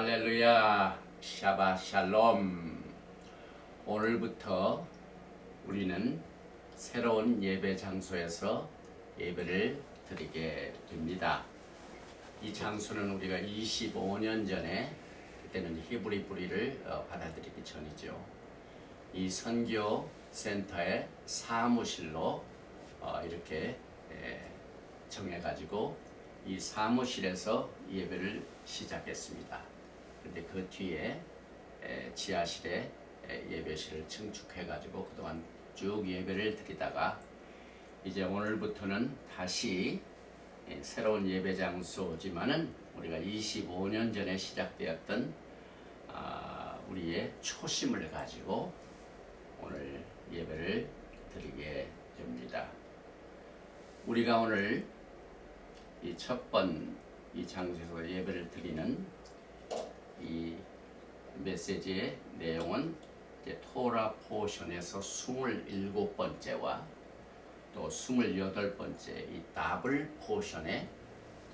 할렐루야, 샤바 샬롬. 오늘부터 우리는 새로운 예배 장소에서 예배를 드리게 됩니다. 이 장소는 우리가 25년 전에, 그때는 히브리 뿌리를 받아들이기 전이죠. 이 선교 센터의 사무실로 이렇게 정해가지고 이 사무실에서 예배를 시작했습니다. 그런데 그 뒤에 지하실에 예배실을 증축해가지고 그동안 쭉 예배를 드리다가 이제 오늘부터는 다시 새로운 예배 장소지만은 우리가 25년 전에 시작되었던 우리의 초심을 가지고 오늘 예배를 드리게 됩니다. 우리가 오늘 이 첫 번 이 장소에서 예배를 드리는 이 메시지의 내용은 이제 토라 포션에서 27번째와 또 28번째 이 더블 포션의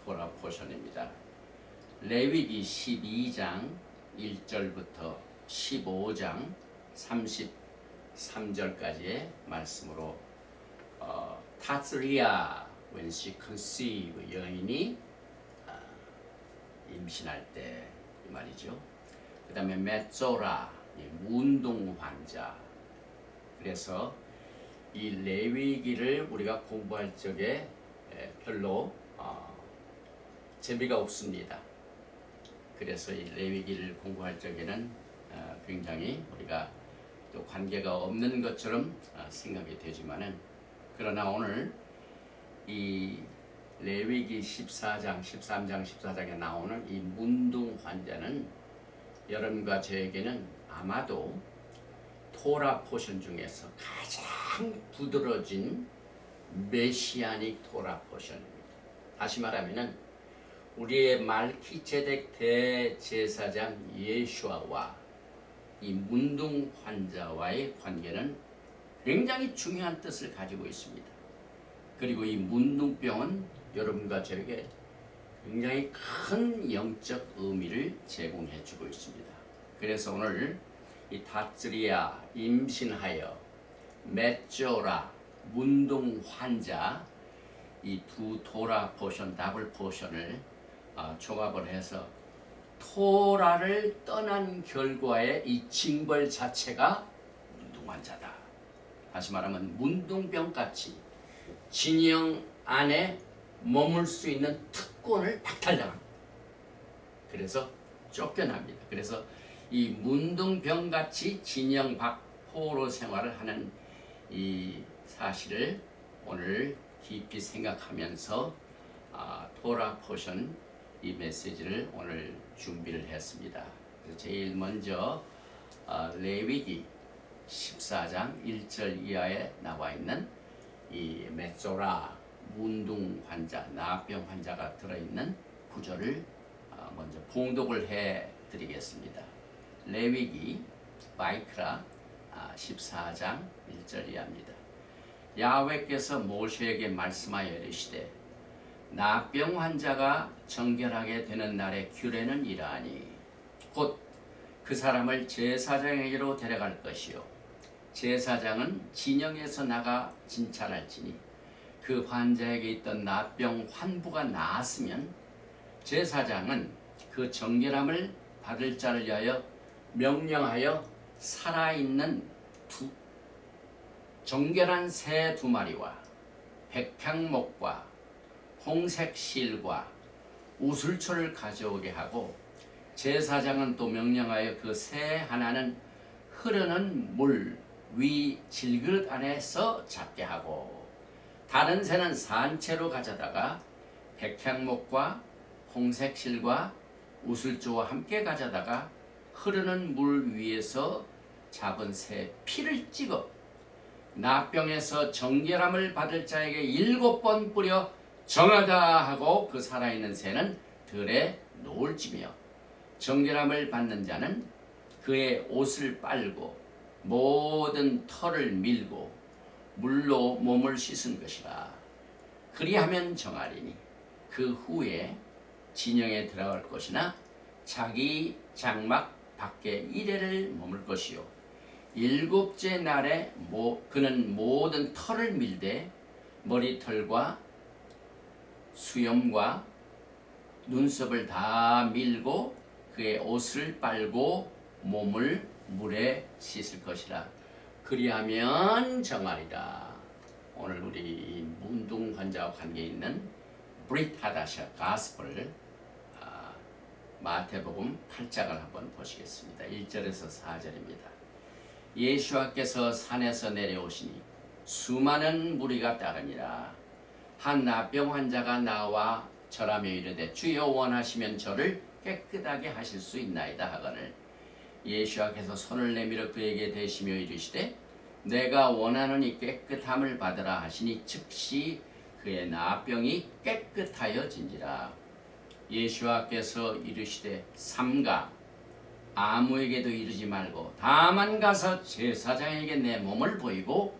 토라 포션입니다. 레위기 12장 1절부터 15장 33절까지의 말씀으로 타스리아 when she conceived, 여인이 임신할 때 이 말이죠. 그 다음에 메조라, 문둥 환자. 그래서 이 레위기를 우리가 공부할 적에 별로 재미가 없습니다. 그래서 이 레위기를 공부할 적에는 굉장히 우리가 또 관계가 없는 것처럼 생각이 되지만은, 그러나 오늘 이 레위기 14장, 13장, 14장에 나오는 이 문둥 환자는 여러분과 저에게는 아마도 토라 포션 중에서 가장 두드러진 메시아닉 토라 포션입니다. 다시 말하면은 우리의 말키제덱 대제사장 예수아와 이 문둥 환자와의 관계는 굉장히 중요한 뜻을 가지고 있습니다. 그리고 이 문둥병은 여러분과 저에게 굉장히 큰 영적 의미를 제공해 주고 있습니다. 그래서 오늘 이 타스리아 임신하여 메조라 문둥 환자 이 두 토라 포션 더블 포션을 종합을 해서 토라를 떠난 결과의 이 징벌 자체가 문둥 환자다. 다시 말하면 문둥병같이 진영 안에 머물 수 있는 특권을 박탈당합니다. 그래서 쫓겨납니다. 그래서 이 문둥병같이 진영 밖으로 생활을 하는 이 사실을 오늘 깊이 생각하면서 토라 포션 이 메시지를 오늘 준비를 했습니다. 그래서 제일 먼저 레위기 14장 1절 이하에 나와 있는 이 메조라 문둥 환자, 나병 환자가 들어있는 구절을 먼저 봉독을 해드리겠습니다. 레위기 바이크라 14장 1절 이하입니다. 야훼께서 모세에게 말씀하여 이르시되 나병 환자가 정결하게 되는 날의 규례는 이러하니 곧 그 사람을 제사장에게로 데려갈 것이요 제사장은 진영에서 나가 진찰할지니 그 환자에게 있던 나병 환부가 나았으면 제사장은 그 정결함을 받을 자를 위하여 명령하여 살아있는 정결한 새 2마리와 백향목과 홍색 실과 우슬초를 가져오게 하고 제사장은 또 명령하여 그 새 하나는 흐르는 물 위 질그릇 안에서 잡게 하고 다른 새는 산채로 가져다가 백향목과 홍색실과 우슬조와 함께 가져다가 흐르는 물 위에서 잡은 새 피를 찍어 나병에서 정결함을 받을 자에게 7번 뿌려 정하다 하고 그 살아있는 새는 들에 놓을지며 정결함을 받는 자는 그의 옷을 빨고 모든 털을 밀고 물로 몸을 씻은 것이라. 그리하면 정하리니 그 후에 진영에 들어갈 것이나 자기 장막 밖에 이래를 머물 것이요 일곱째 날에 그는 모든 털을 밀되 머리털과 수염과 눈썹을 다 밀고 그의 옷을 빨고 몸을 물에 씻을 것이라. 그리하면 정하리라. 오늘 우리 문둥 환자와 관계 있는 브릿 하다샤 가스펠 마태복음 8장을 한번 보시겠습니다. 1절에서 4절입니다. 예수께서 산에서 내려오시니 수많은 무리가 따르니라. 한 나병 환자가 나와 절하며 이르되 주여 원하시면 저를 깨끗하게 하실 수 있나이다 하거늘 예수께서 손을 내밀어 그에게 대시며 이르시되 내가 원하노니 깨끗함을 받으라 하시니 즉시 그의 나병이 깨끗하여진지라. 예수께서 이르시되 삼가 아무에게도 이르지 말고 다만 가서 제사장에게 내 몸을 보이고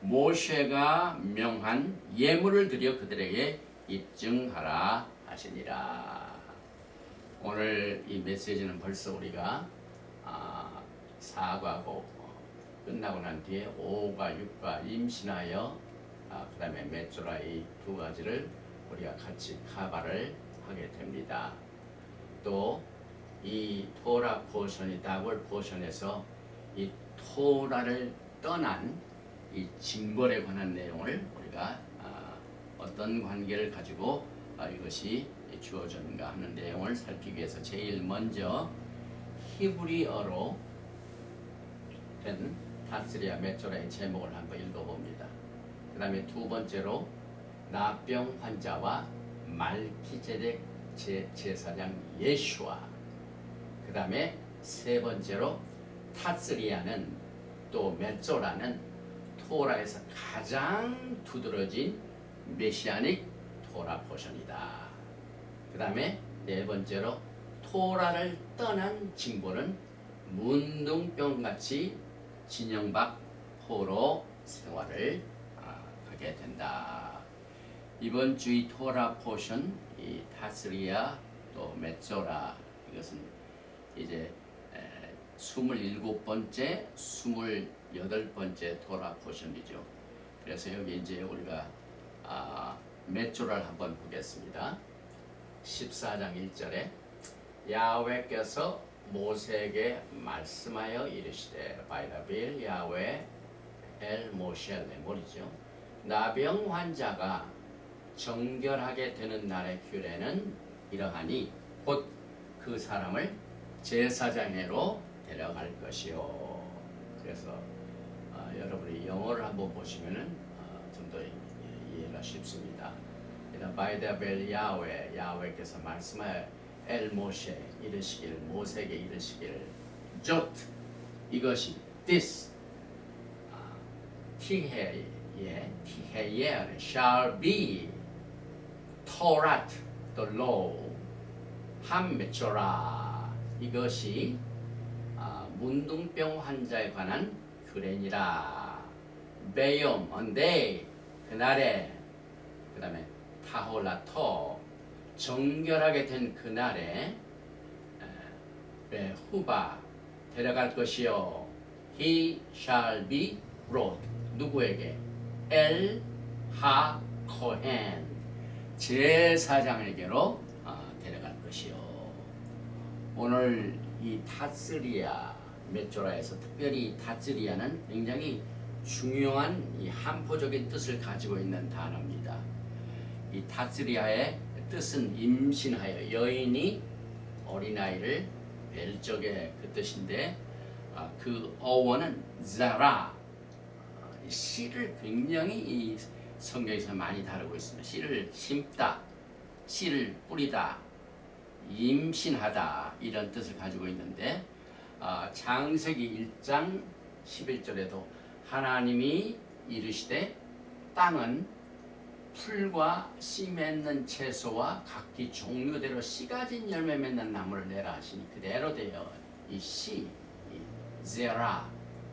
모세가 명한 예물을 드려 그들에게 입증하라 하시니라. 오늘 이 메시지는 벌써 우리가 4과고 끝나고 난 뒤에 5과 6과 임신하여 그 다음에 메조라 이 두 가지를 우리가 같이 카바를 하게 됩니다. 또 이 토라 포션이 다블 포션에서 이 토라를 떠난 이 징벌에 관한 내용을 우리가 어떤 관계를 가지고 이것이 주어졌는가 하는 내용을 살피기 위해서 제일 먼저 히브리어로 된 타스리아 메조라의 제목을 한번 읽어봅니다. 그 다음에 두 번째로 나병 환자와 말키제덱 제사장 예수와 그 다음에 세 번째로 타스리아는 또 메조라는 토라에서 가장 두드러진 메시아닉 토라 포션이다. 그 다음에 네 번째로 토라를 떠난 징벌은 문둥병같이 진영 밖 포로 생활을 하게 된다. 이번 주의 토라 포션 이 타스리아 또 메조라 이것은 이제 27번째, 28번째 토라 포션이죠. 그래서 여기 이제 우리가 메조라를 한번 보겠습니다. 14장 1절에 야훼께서 모세에게 말씀하여 이르시되 바이라빌 야훼 엘 모시엘 메모리죠. 나병 환자가 정결하게 되는 날의 규례는 이러하니 곧 그 사람을 제사장회로 데려갈 것이요. 그래서 여러분이 영어를 한번 보시면은 좀 더 이해가 쉽습니다. 바이다벨 야훼 야훼께서 말씀하여 엘 모세 이르시길 모세에게 이르시길 조 이것이 this 티헤예 shall be Torah the law 함메초라 이것이 문둥병 환자에 관한 규례니라. 베욤 on day 그날에 그 다음에 타홀라토 정결하게 된 그날에 후바 데려갈 것이요. He shall be brought 누구에게? 엘 하 코헨 제사장에게로 데려갈 것이요. 오늘 이 타스리아 메조라에서 특별히 타스리아는 굉장히 중요한 이 한포적인 뜻을 가지고 있는 단어입니다. 이 타스리아의 뜻은 임신하여 여인이 어린아이를 뵐 적의 그 뜻인데 그 어원은 자라 씨를 굉장히 이 성경에서 많이 다루고 있습니다. 씨를 심다, 씨를 뿌리다, 임신하다 이런 뜻을 가지고 있는데 창세기 1장 11절에도 하나님이 이르시되 땅은 풀과 씨 맺는 채소와 각기 종류대로 씨 가진 열매 맺는 나무를 내라 하시니 그대로 되어 이 씨, 이 제라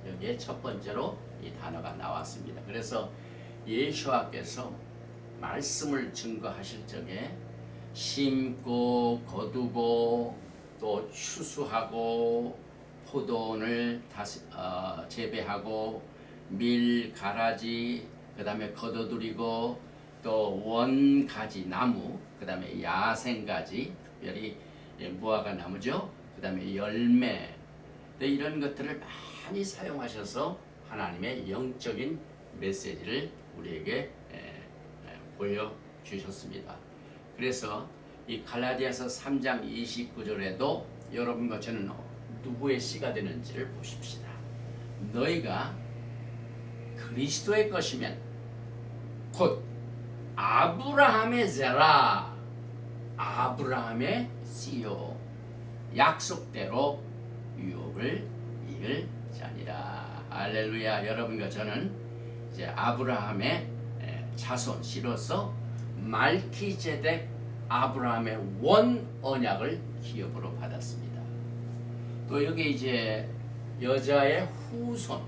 여기에 첫 번째로 이 단어가 나왔습니다. 그래서 예수께서 말씀을 증거하실 적에 심고 거두고 또 추수하고 포도원을 재배하고 밀 가라지 그다음에 걷어들이고 또 원가지 나무 그다음에 야생가지 열이 무화과 나무죠. 그다음에 열매 이런 것들을 많이 사용하셔서 하나님의 영적인 메시지를 우리에게 보여주셨습니다. 그래서 이 갈라디아서 3장 29절에도 여러분과 저는 누구의 씨가 되는지를 보십시다. 너희가 그리스도의 것이면 곧 아브라함의 제라 아브라함의 씨요 약속대로 유업을 이을 자니라. 할렐루야. 여러분과 저는 이제 아브라함의 자손 씨로서 말키제덱 아브라함의 원 언약을 기업으로 받았습니다. 또 여기 이제 여자의 후손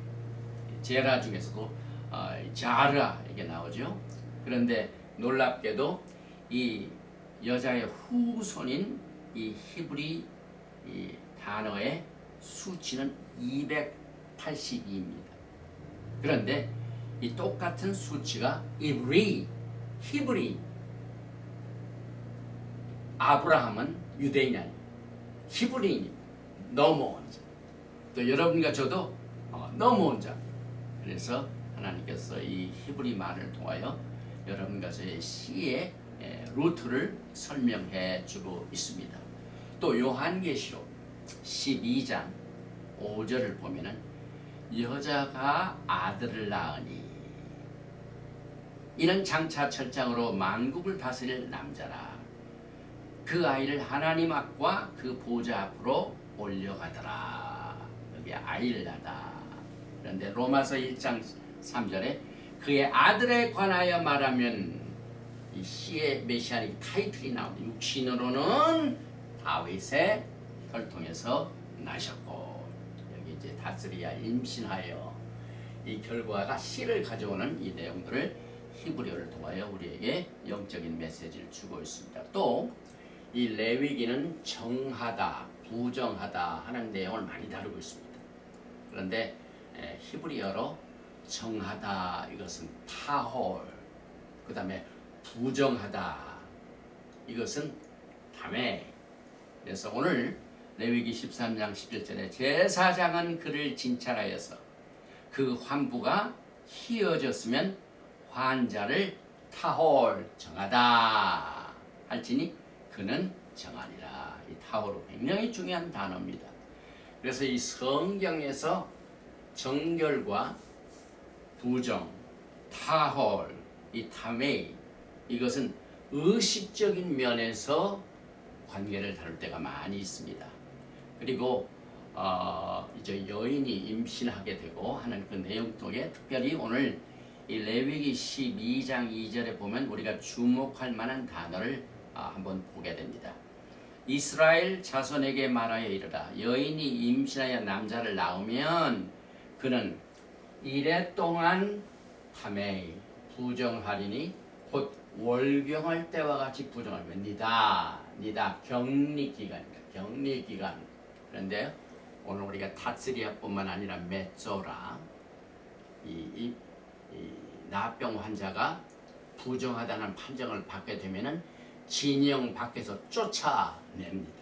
제라 중에서도 자라 이게 나오죠. 그런데 놀랍게도 이 여자의 후손인 이 히브리 이 단어의 수치는 282입니다. 그런데 이 똑같은 수치가 히브리 아브라함은 유대인이 아니에요. 히브리인입니다. 넘어온 자. 또 여러분과 저도 넘어온 자. 그래서 하나님께서 이 히브리 말을 통하여 여러분과 저의 씨의 루트를 설명해 주고 있습니다. 또 요한계시록 12장 5절을 보면은 여자가 아들을 낳으니 이는 장차 철장으로 만국을 다스릴 남자라. 그 아이를 하나님 앞과 그 보좌 앞으로 올려가더라. 여기 아이를 낳다. 그런데 로마서 1장 3절에 그의 아들에 관하여 말하면 이 씨의 메시아닉 타이틀이 나옵니다. 육신으로는 다윗의 혈통에서 나셨고 여기 이제 다스리야 임신하여 이 결과가 씨를 가져오는 이 내용들을 히브리어를 통하여 우리에게 영적인 메시지를 주고 있습니다. 또 이 레위기는 정하다, 부정하다 하는 내용을 많이 다루고 있습니다. 그런데 히브리어로 정하다 이것은 타홀, 그 다음에 부정하다 이것은 다메. 그래서 오늘 레위기 13장 11절에 제사장은 그를 진찰하여서 그 환부가 희어졌으면 환자를 타홀 정하다 할지니 그는 정하리라. 이 타홀은 굉장히 중요한 단어입니다. 그래서 이 성경에서 정결과 부정, 타홀, 이 타메이 이것은 의식적인 면에서 관계를 다룰 때가 많이 있습니다. 그리고 이제 여인이 임신하게 되고 하는 그 내용 속에 특별히 오늘 이 레위기 12장 2절에 보면 우리가 주목할 만한 단어를 한번 보게 됩니다. 이스라엘 자손에게 말하여 이르라. 여인이 임신하여 남자를 낳으면 그는 이래 동안 타메이 부정하리니 곧 월경할 때와 같이 부정하면 니다 격리기간입니다. 격리기간. 그런데 오늘 우리가 타스리아뿐만 아니라 메조라 이 나병 환자가 부정하다는 판정을 받게 되면은 진영 밖에서 쫓아냅니다.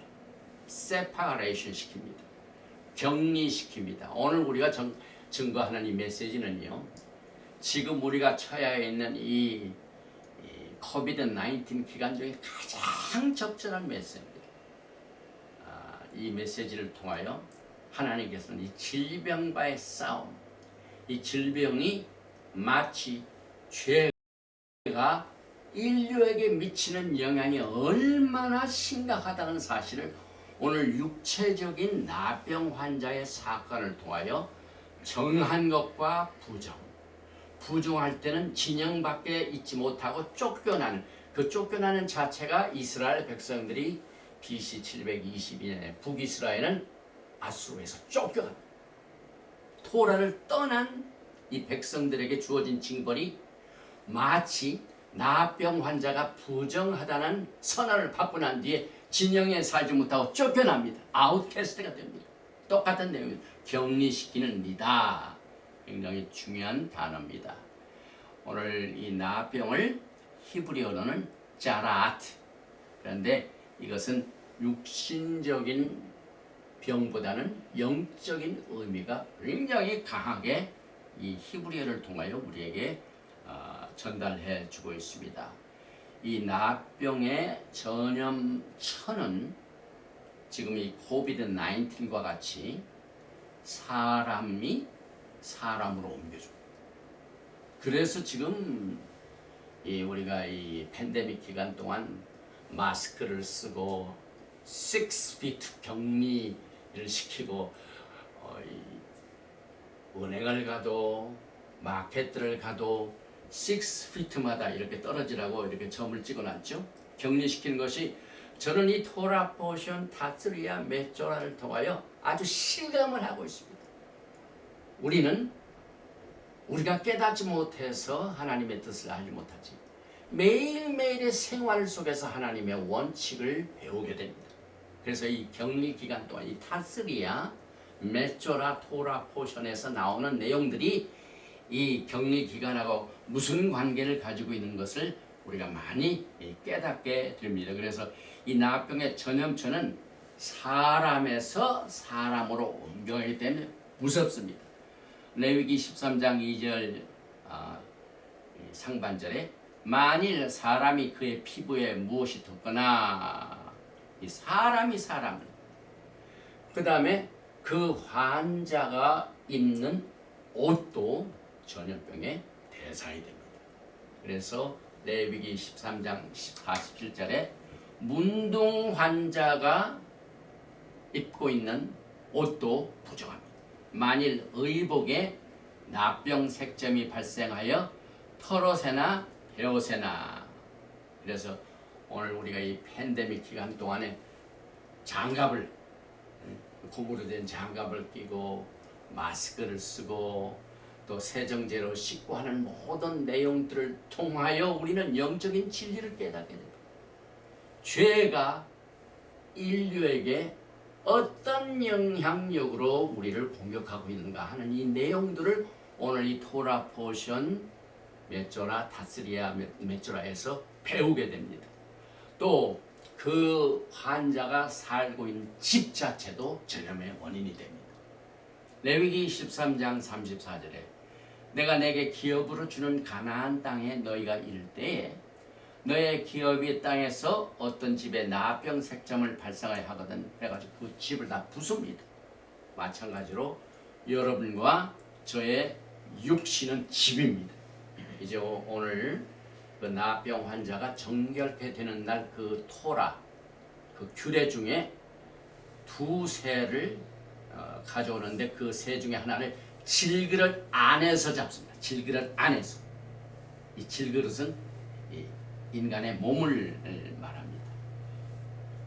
세파레이션 시킵니다. 격리시킵니다. 오늘 우리가 증거하는 이 메시지는요. 지금 우리가 처해 있는 이 코비드-19 기간 중에 가장 적절한 메시지입니다. 이 메시지를 통하여 하나님께서는 이 질병과의 싸움, 이 질병이 마치 죄가 인류에게 미치는 영향이 얼마나 심각하다는 사실을 오늘 육체적인 나병 환자의 사건을 통하여 정한 것과 부정할 때는 진영 밖에 있지 못하고 쫓겨나는 그 쫓겨나는 자체가 이스라엘 백성들이 BC 722년에 북이스라엘은 아수르에서 쫓겨간 토라를 떠난 이 백성들에게 주어진 징벌이 마치 나병 환자가 부정하다는 선언을 받고 난 뒤에 진영에 살지 못하고 쫓겨납니다. 아웃캐스트가 됩니다. 똑같은 내용이 격리시키는 이다. 굉장히 중요한 단어입니다. 오늘 이 나병을 히브리어로는 자라트. 그런데 이것은 육신적인 병보다는 영적인 의미가 굉장히 강하게 이 히브리어를 통하여 우리에게 전달해 주고 있습니다. 이 나병의 전염천은 지금 이 코비드 19과 같이 사람이 사람으로 옮겨줍니다. 그래서 지금 우리가 이 팬데믹 기간 동안 마스크를 쓰고 6feet 격리를 시키고 은행을 가도 마켓들을 가도 6feet마다 이렇게 떨어지라고 이렇게 점을 찍어놨죠. 격리시키는 것이 저는 이 토라 포션 타스리아 메조라를 통하여 아주 실감을 하고 있습니다. 우리가 깨닫지 못해서 하나님의 뜻을 알지 못하지. 매일매일의 생활 속에서 하나님의 원칙을 배우게 됩니다. 그래서 이 격리 기간 동안 이 타스리아 메조라 토라 포션에서 나오는 내용들이 이 격리 기간하고 무슨 관계를 가지고 있는 것을 우리가 많이 깨닫게 됩니다. 그래서 이 나병의 전염천은 사람에서 사람으로 옮겨가기 때문에 무섭습니다. 레위기 13장 2절 상반절에 만일 사람이 그의 피부에 무엇이 돋거나 이 사람이 사람을 그 다음에 그 환자가 입는 옷도 전염병의 대상이 됩니다. 그래서 레위기 13장 47절에 문둥 환자가 입고 있는 옷도 부정합니다. 만일 의복에 나병 색점이 발생하여 털옷에나 베옷에나 그래서 오늘 우리가 이 팬데믹 기간 동안에 장갑을 고무로 된 장갑을 끼고 마스크를 쓰고 또 세정제로 씻고 하는 모든 내용들을 통하여 우리는 영적인 진리를 깨닫게 됩니다. 죄가 인류에게 어떤 영향력으로 우리를 공격하고 있는가 하는 이 내용들을 오늘 이 토라 포션 메조라 타스리아 메조라에서 배우게 됩니다. 또 그 환자가 살고 있는 집 자체도 전염의 원인이 됩니다. 레위기 13장 34절에 내가 내게 기업으로 주는 가나안 땅에 너희가 이를 때에 너의 기업이 땅에서 어떤 집에 나병 색점을 발생하여 하거든 그래가지고 그 집을 다 부숩니다. 마찬가지로 여러분과 저의 육신은 집입니다. 이제 오늘 그 나병 환자가 정결케 되는 날 그 토라 그 규례 중에 두 새를 가져오는데 그 새 중에 하나를 질그릇 안에서 잡습니다. 질그릇 안에서. 이 질그릇은 인간의 몸을 말합니다.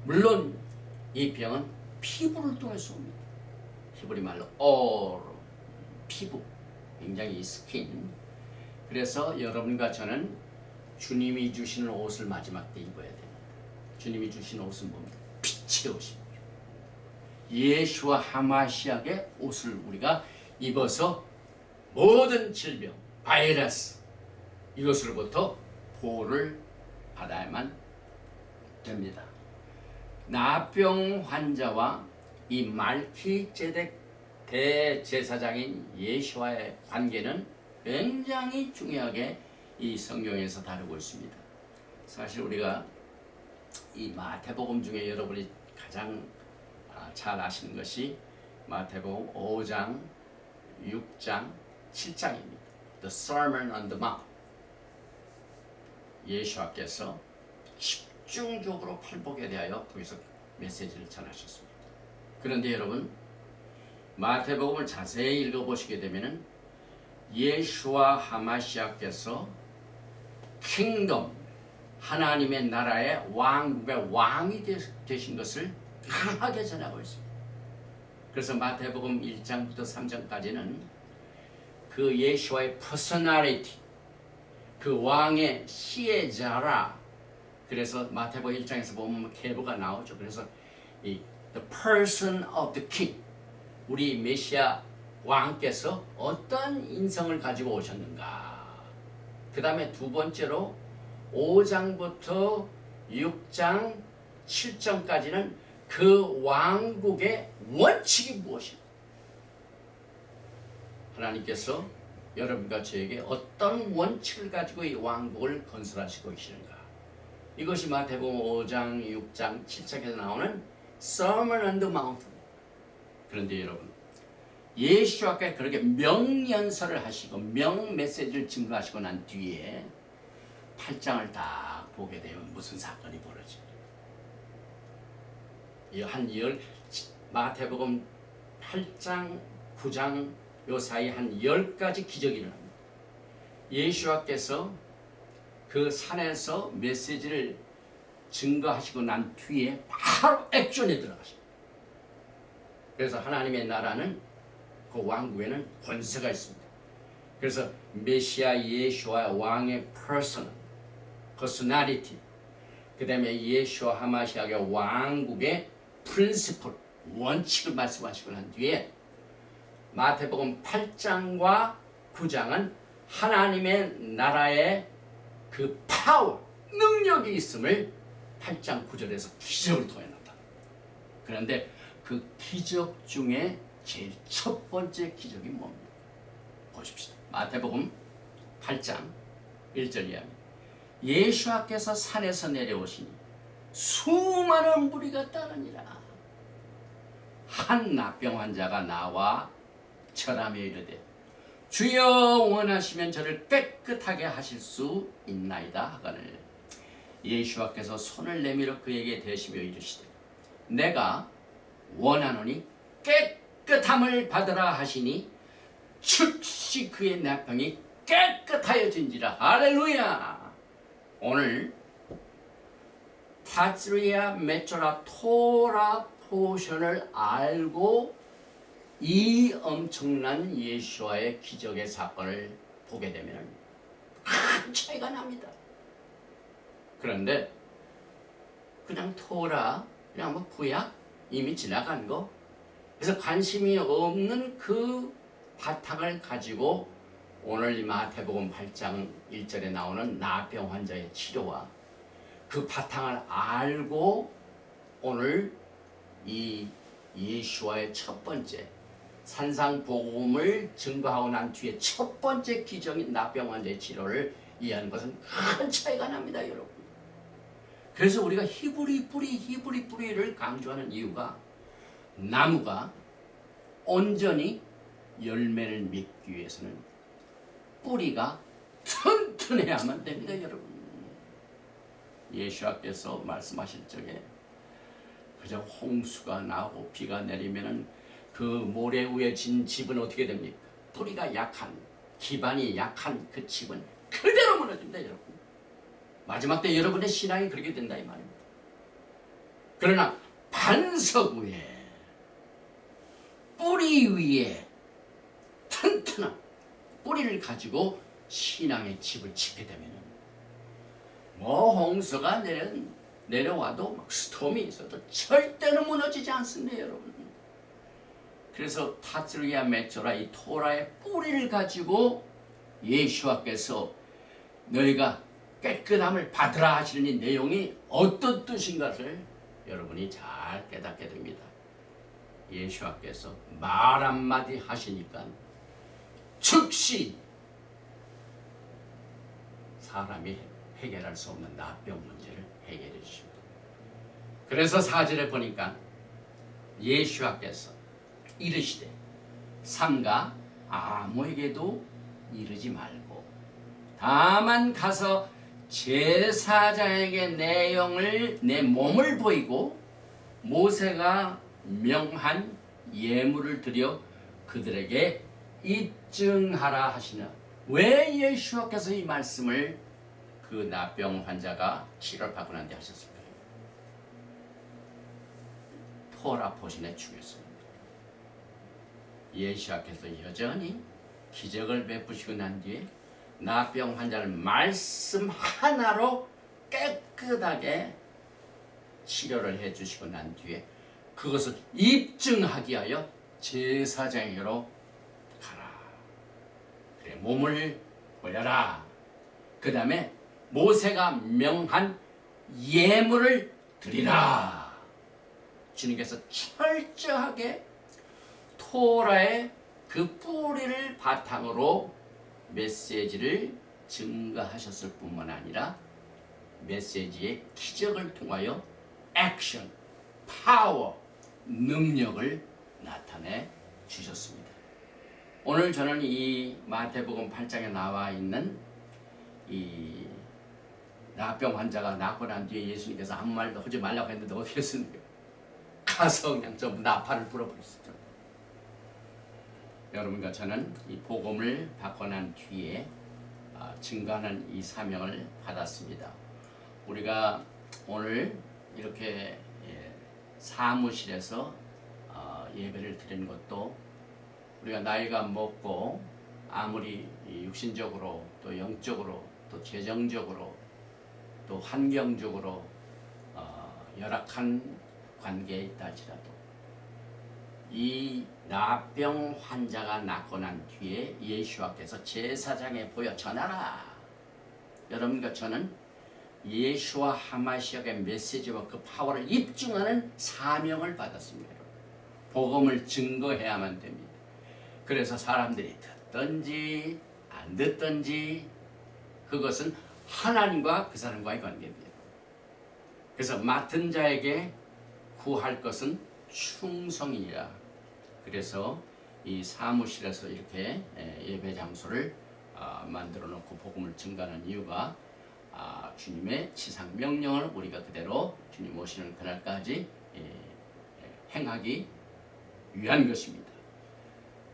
물론 이 병은 피부를 통해서 옵니다. 히브리 말로 피부, 굉장히 스킨. 그래서 여러분과 저는 주님이 주시는 옷을 마지막 때 입어야 됩니다. 주님이 주시는 옷은 뭡니까? 빛의 옷입니다. 예수와 하마시아의 옷을 우리가 입어서 모든 질병, 바이러스 이것으로부터 보호를 받아야만 됩니다. 나병 환자와 이 말키제덱 대제사장인 예수와의 관계는 굉장히 중요하게 이 성경에서 다루고 있습니다. 사실 우리가 이 마태복음 중에 여러분이 가장 잘 아시는 것이 마태복음 5장, 6장, 7장입니다. The Sermon on the Mount. 예수께서 집중적으로 팔복에 대하여 거기서 메시지를 전하셨습니다. 그런데 여러분 마태복음을 자세히 읽어보시게 되면은 예수와 하마시아께서 킹덤 하나님의 나라의 왕국의 왕이 되신 것을 강하게 전하고 있습니다. 그래서 마태복음 1장부터 3장까지는 그 예수와의 퍼스널리티 그 왕의 시혜자라 그래서 마태복음 1장에서 보면 계보가 나오죠. 그래서 이 the person of the king, 우리 메시아 왕께서 어떤 인성을 가지고 오셨는가. 그 다음에 두 번째로 5장부터 6장 7장까지는 그 왕국의 원칙이 무엇인가. 하나님께서 여러분과 저에게 어떤 원칙을 가지고 이 왕국을 건설하시고 계시는가. 이것이 마태복음 5장, 6장, 7장에서 나오는 Sermon on the Mount. 그런데 여러분, 예수와께 그렇게 명연설을 하시고 명메시지를 증거하시고 난 뒤에 8장을 딱 보게 되면 무슨 사건이 벌어집니까? 마태복음 8장, 9장 요 사이 한 10가지 기적이 일어납니다. 예수와께서 그 산에서 메시지를 증거하시고 난 뒤에 바로 액션에 들어가십니다. 그래서 하나님의 나라는 그 왕국에는 권세가 있습니다. 그래서 메시아 예수와 왕의 personality, 그 다음에 예수와 하마시아의 왕국의 principle, 원칙을 말씀하시고 난 뒤에 마태복음 8장과 9장은 하나님의 나라의 그 파워, 능력이 있음을 8장 9절에서 기적을 통해 나타납니다. 그런데 그 기적 중에 제일 첫 번째 기적이 뭡니까? 보십시다. 마태복음 8장 1절 이하입니다. 예수께서 산에서 내려오시니 수많은 무리가 따르니라. 한 납병 환자가 나와 절하며 이르되 주여 원하시면 저를 깨끗하게 하실 수 있나이다 하거늘 예수께서 손을 내밀어 그에게 대시며 이르시되 내가 원하노니 깨끗함을 받으라 하시니 즉시 그의 나병이 깨끗하여진지라. 할렐루야. 오늘 타즈리아 메초라 토라 포션을 알고 이 엄청난 예수와의 기적의 사건을 보게 되면 큰 차이가 납니다. 그런데 그냥 토라, 그냥 뭐 구약 이미 지나간 거, 그래서 관심이 없는 그 바탕을 가지고 오늘 마태복음 8장 1절에 나오는 나병 환자의 치료와 그 바탕을 알고 오늘 이 예수와의 첫 번째 산상복음을 증거하고 난 뒤에 첫 번째 기적인 나병 환자의 치료를 이해하는 것은 큰 차이가 납니다, 여러분. 그래서 우리가 히브리 뿌리를 강조하는 이유가 나무가 온전히 열매를 맺기 위해서는 뿌리가 튼튼해야만 됩니다, 여러분. 예수께서 말씀하실 적에 그저 홍수가 나고 비가 내리면은 그 모래 위에 진 집은 어떻게 됩니까? 뿌리가 약한, 기반이 약한 그 집은 그대로 무너집니다, 여러분. 마지막 때 여러분의 신앙이 그렇게 된다 이 말입니다. 그러나 반석 위에 뿌리 위에 튼튼한 뿌리를 가지고 신앙의 집을 짓게 되면 뭐 홍수가 내려와도 막 스톰이 있어도 절대로 무너지지 않습니다, 여러분. 그래서 타즈리아 메초라 이 토라의 뿌리를 가지고 예수와께서 너희가 깨끗함을 받으라 하시는 이 내용이 어떤 뜻인 것을 여러분이 잘 깨닫게 됩니다. 예수와께서 말 한마디 하시니까 즉시 사람이 해결할 수 없는 나병 문제를 해결해 주십니다. 그래서 4절에 보니까 예수와께서 이르시되 삼가 아무에게도 이르지 말고 다만 가서 제사장에게 내 몸을 보이고 모세가 명한 예물을 드려 그들에게 입증하라 하시나. 왜 예수께서 이 말씀을 그 나병 환자가 치료를 받고 난 뒤에 하셨을까요? 토라 포신에 죽였습니다. 예수께서 여전히 기적을 베푸시고 난 뒤에 나병 환자를 말씀 하나로 깨끗하게 치료를 해주시고 난 뒤에 그것을 입증하기 위하여 제사장에게로 가라. 그래, 몸을 보여라. 그 다음에 모세가 명한 예물을 드리라. 주님께서 철저하게 토라의 그 뿌리를 바탕으로 메시지를 증거하셨을 뿐만 아니라 메시지의 기적을 통하여 액션, 파워, 능력을 나타내 주셨습니다. 오늘 저는 이 마태복음 8장에 나와 있는 이 나병 환자가 낫고 난 뒤에 예수님께서 아무 말도 하지 말라고 했는데 어떻게 했습니까? 가서 그냥 전부 나팔을 불어버렸었죠. 여러분과 저는 이 복음을 받고 난 뒤에 증거하는 이 사명을 받았습니다. 우리가 오늘 이렇게 사무실에서 예배를 드리는 것도 우리가 나이가 먹고 아무리 육신적으로 또 영적으로 또 재정적으로 또 환경적으로 열악한 관계에 있다 할지라도 이 나병 환자가 낫고 난 뒤에 예수와께서 제사장에 보여 전하라. 여러분과 저는 예수와 하마시아의 메시지와 그 파워를 입증하는 사명을 받았습니다. 복음을 증거해야만 됩니다. 그래서 사람들이 듣든지 안 듣든지 그것은 하나님과 그 사람과의 관계입니다. 그래서 맡은 자에게 구할 것은 충성이라. 그래서 이 사무실에서 이렇게 예배 장소를 만들어 놓고 복음을 증가하는 이유가 주님의 지상 명령을 우리가 그대로 주님 오시는 그날까지 행하기 위한 것입니다.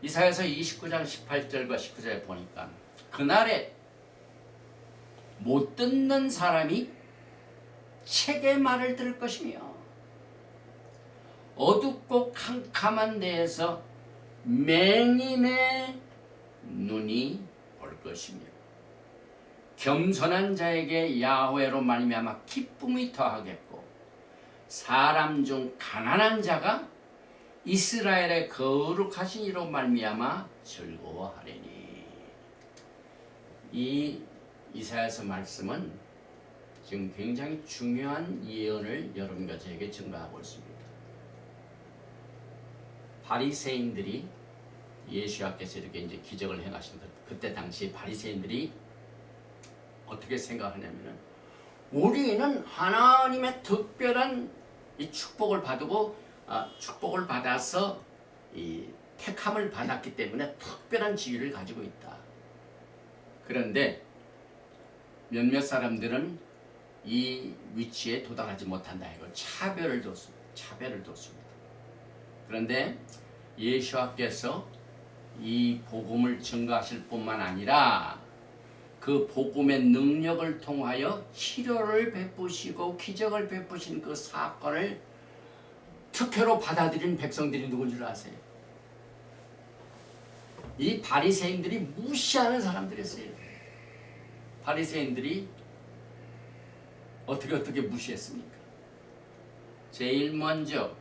이사야서 29장 18절과 19절에 보니까 그날에 못 듣는 사람이 책의 말을 들을 것이며 어둡고 캄캄한 데에서 맹인의 눈이 볼 것이며 겸손한 자에게 야훼로 말미암아 기쁨이 더하겠고 사람 중 가난한 자가 이스라엘의 거룩하신 이로 말미암아 즐거워하리니. 이 이사야서 말씀은 지금 굉장히 중요한 예언을 여러분과 저에게 증거하고 있습니다. 바리새인들이 예수 앞에서 이렇게 이제 기적을 행하신 그때 당시 바리새인들이 어떻게 생각하냐면은 우리는 하나님의 특별한 이 축복을 축복을 받아서 이 택함을 받았기 때문에 특별한 지위를 가지고 있다. 그런데 몇몇 사람들은 이 위치에 도달하지 못한다. 이걸 차별을 뒀습니다. 그런데 예수께서 이 복음을 증거하실 뿐만 아니라 그 복음의 능력을 통하여 치료를 베푸시고 기적을 베푸신 그 사건을 특혜로 받아들인 백성들이 누군 줄 아세요? 이 바리새인들이 무시하는 사람들이었어요. 바리새인들이 어떻게 무시했습니까? 제일 먼저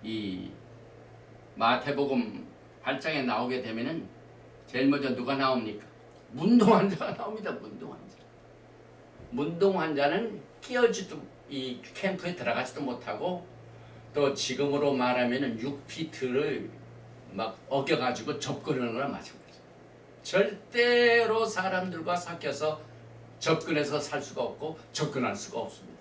이 마태복음 8장에 나오게 되면은 제일 먼저 누가 나옵니까? 문동환자가 나옵니다. 문동환자는 끼어지도 이 캠프에 들어가지도 못하고 또 지금으로 말하면은 6피트를 막 어겨가지고 접근하는 거랑 마찬가지. 절대로 사람들과 삭혀서 접근해서 살 수가 없고 접근할 수가 없습니다.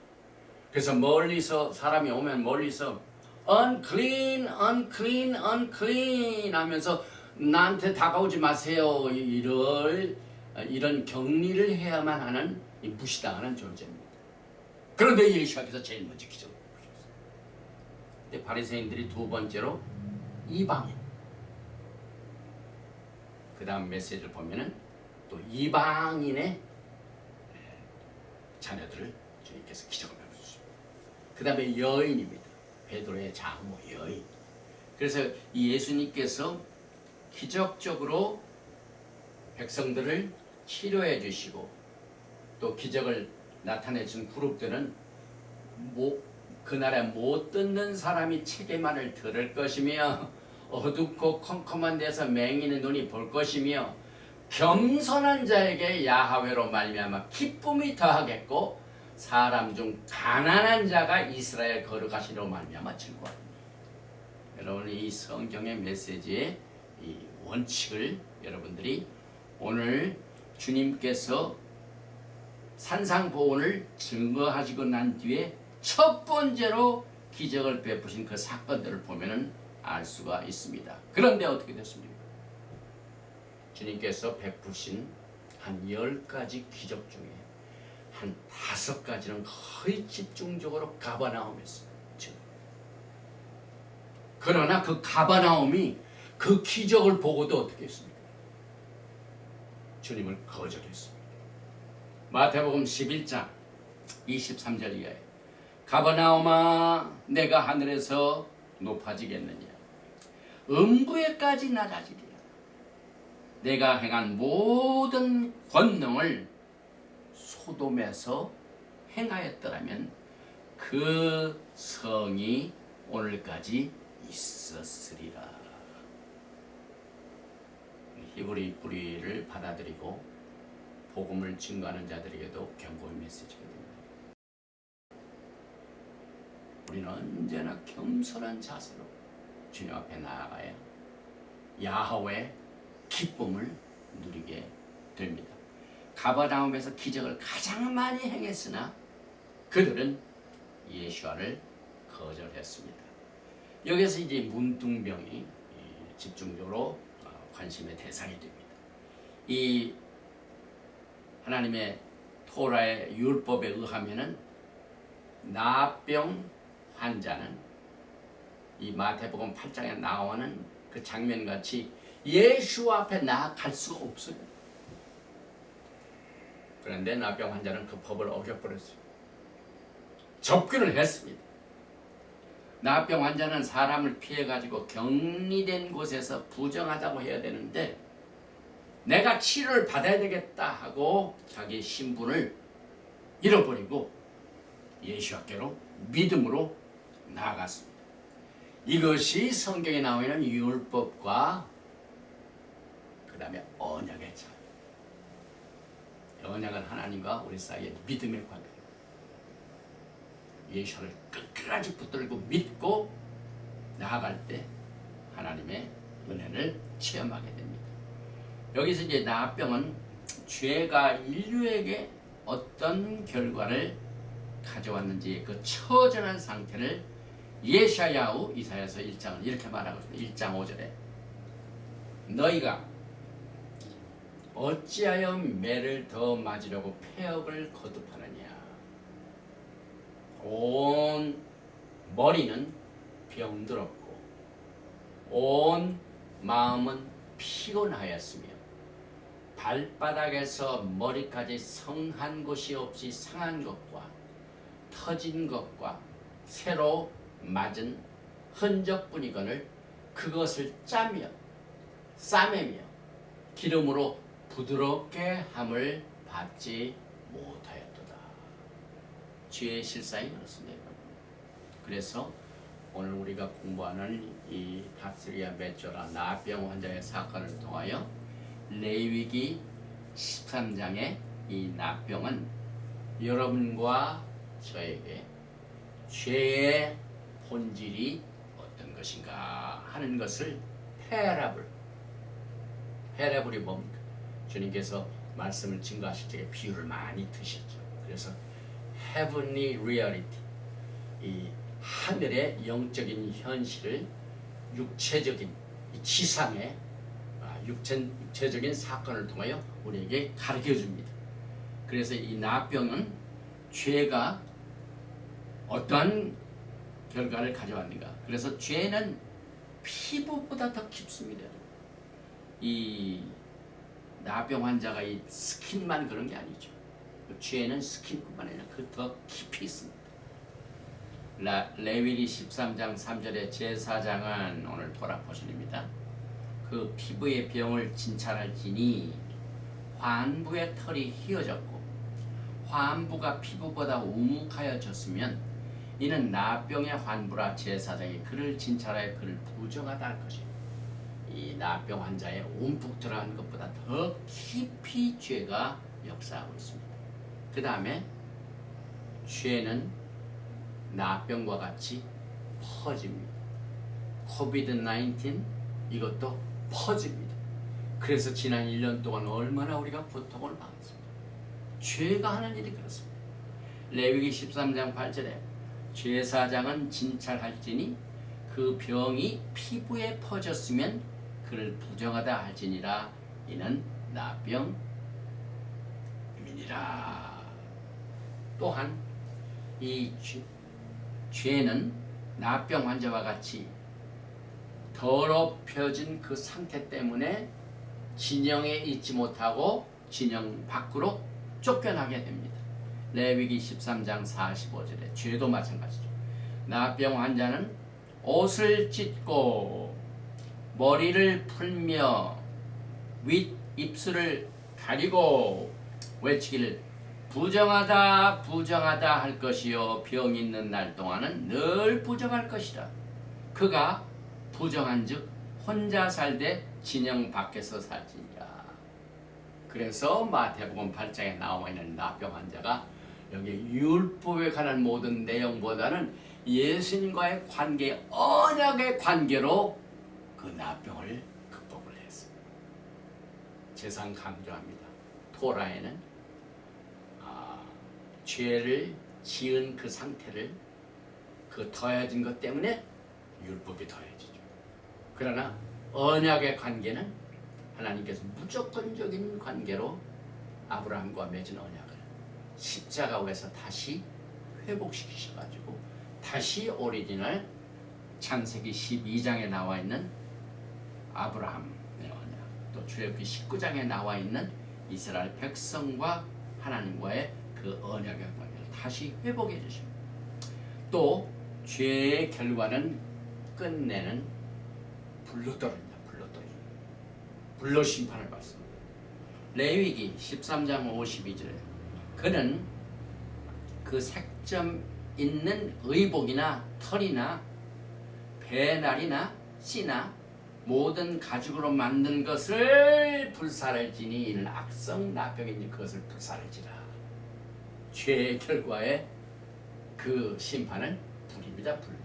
그래서 멀리서 사람이 오면 멀리서 unclean, unclean, unclean 하면서 나한테 다가오지 마세요. 이런 격리를 해야만 하는 무시당하는 존재입니다. 그런데 예수께서 제일 먼저 기적을 보셨어요. 근데 바리새인들이 두 번째로 이방인. 그 다음 메시지를 보면은 또 이방인의 자녀들을 주님께서 기적을 베푸셨습니다. 그 다음에 여인입니다. 베드로의 장모 여인. 그래서 이 예수님께서 기적적으로 백성들을 치료해 주시고 또 기적을 나타내 준 그룹들은 그날에 못 듣는 사람이 책의 말을 들을 것이며 어둡고 컴컴한 데서 맹인의 눈이 볼 것이며 겸손한 자에게 야하웨로 말미암아 기쁨이 더하겠고 사람 중 가난한 자가 이스라엘 거룩하시로 말미암아 즐거워합니다. 여러분, 이 성경의 메시지의 이 원칙을 여러분들이 오늘 주님께서 산상보훈을 증거하시고 난 뒤에 첫 번째로 기적을 베푸신 그 사건들을 보면은 알 수가 있습니다. 그런데 어떻게 됐습니까? 주님께서 베푸신 한 10가지 기적 중에 한 5가지는 거의 집중적으로 가버나움이었어요. 그러나 그 가버나움이 그 기적을 보고도 어떻게 했습니까? 주님을 거절했습니다. 마태복음 11장 23절 이하에 가버나움아 내가 하늘에서 높아지겠느냐 음부에까지 낮아지리라. 내가 행한 모든 권능을 소돔에서 행하였더라면 그 성이 오늘까지 있었으리라. 히브리 뿌리를 받아들이고 복음을 증거하는 자들에게도 경고의 메시지가 됩니다. 우리는 언제나 겸손한 자세로 주님 앞에 나아가야 야훼의 기쁨을 누리게 됩니다. 가버나움에서 기적을 가장 많이 행했으나 그들은 예수와를 거절했습니다. 여기서 이제 문둥병이 집중적으로 관심의 대상이 됩니다. 이 하나님의 토라의 율법에 의하면은 나병 환자는 이 마태복음 8장에 나오는 그 장면같이 예수 앞에 나아갈 수가 없어요. 그런데 나병 환자는 그 법을 어겨버렸어요. 접근을 했습니다. 나병 환자는 사람을 피해가지고 격리된 곳에서 부정하다고 해야 되는데 내가 치료를 받아야 되겠다 하고 자기 신분을 잃어버리고 예수께로 믿음으로 나아갔습니다. 이것이 성경에 나오는 율법과 그 다음에 언약의 차이. 언약은 하나님과 우리 사이의 믿음의 관계. 예수를 끝까지 붙들고 믿고 나아갈 때 하나님의 은혜를 체험하게 됩니다. 여기서 이제 나병은 죄가 인류에게 어떤 결과를 가져왔는지 그 처절한 상태를 예샤야후 이사야서 1장은 이렇게 말하고 있습니다. 1장 5절에 너희가 어찌하여 매를 더 맞으려고 폐역을 거듭하느냐. 온 머리는 병들었고 온 마음은 피곤하였으며 발바닥에서 머리까지 성한 곳이 없이 상한 것과 터진 것과 새로 맞은 흔적뿐이거늘 그것을 짜며 싸매며 기름으로 부드럽게 함을 받지 못하였도다. 죄의 실상이 그렇습니다. 그래서 오늘 우리가 공부하는 이 바스리아 메조라 나병 환자의 사건을 통하여 레위기 13장의 이 나병은 여러분과 저에게 죄의 본질이 어떤 것인가 하는 것을 패러블이 뭡니까? 주님께서 말씀을 증거하실 때 비유를 많이 드셨죠. 그래서 heavenly reality, 이 하늘의 영적인 현실을 육체적인 이 지상의 육체적인 사건을 통하여 우리에게 가르쳐 줍니다. 그래서 이 나병은 죄가 어떠한 결과를 가져왔는가. 그래서 죄는 피부보다 더 깊습니다. 이 나병 환자가 이 스킨만 그런 게 아니죠. 죄는 스킨뿐만 아니라 그 더 깊이 있습니다. 레위기 13장 3절의 제사장은 오늘 돌아보십니다. 그 피부의 병을 진찰할지니 환부의 털이 휘어졌고 환부가 피부보다 우묵하여졌으면 이는 나병의 환부라 제사장이 그를 진찰하여 그를 부정하다 할 것이요. 이 나병 환자의 움푹 들어간 것보다 더 깊이 죄가 역사하고 있습니다. 그 다음에 죄는 나병과 같이 퍼집니다. 코비드-19 이것도 퍼집니다. 그래서 지난 1년 동안 얼마나 우리가 고통을 받았습니다. 죄가 하는 일이 그렇습니다. 레위기 13장 8절에 제사장은 진찰할지니 그 병이 피부에 퍼졌으면 그를 부정하다 할지니라. 이는 나병이니라. 또한 이 죄는 나병 환자와 같이 더럽혀진 그 상태 때문에 진영에 있지 못하고 진영 밖으로 쫓겨나게 됩니다. 레위기 13장 45절에 죄도 마찬가지죠. 나병 환자는 옷을 찢고 머리를 풀며 윗 입술을 가리고 외치기를 부정하다 부정하다 할 것이요 병 있는 날 동안은 늘 부정할 것이라. 그가 부정한즉 혼자 살되 진영 밖에서 살지니라. 그래서 마태복음 8장에 나와 있는 나병 환자가 여기 율법에 관한 모든 내용보다는 예수님과의 관계, 언약의 관계로 그 나병을 극복을 했습니다. 재상 강조합니다. 토라에는 죄를 지은 그 상태를 그 더해진 것 때문에 율법이 더해지죠. 그러나 언약의 관계는 하나님께서 무조건적인 관계로 아브라함과 맺은 언약을 십자가에서 다시 회복시키셔가지고 다시 오리지널 창세기 12장에 나와 있는 아브라함의 언약, 또 출애굽기 19장에 나와 있는 이스라엘 백성과 하나님과의 그 언약의 관계를 다시 회복해 주십니다. 또 죄의 결과는 끝내는 불로 떨어집니다. 불로 심판을 받습니다. 레위기 13장 52절에 그는 그 색점 있는 의복이나 털이나 배날이나 씨나 모든 가죽으로 만든 것을 불살을지니 이는 악성 나병이니 그것을 불살을지라. 죄의 결과에 그 심판은 불입니다. 불.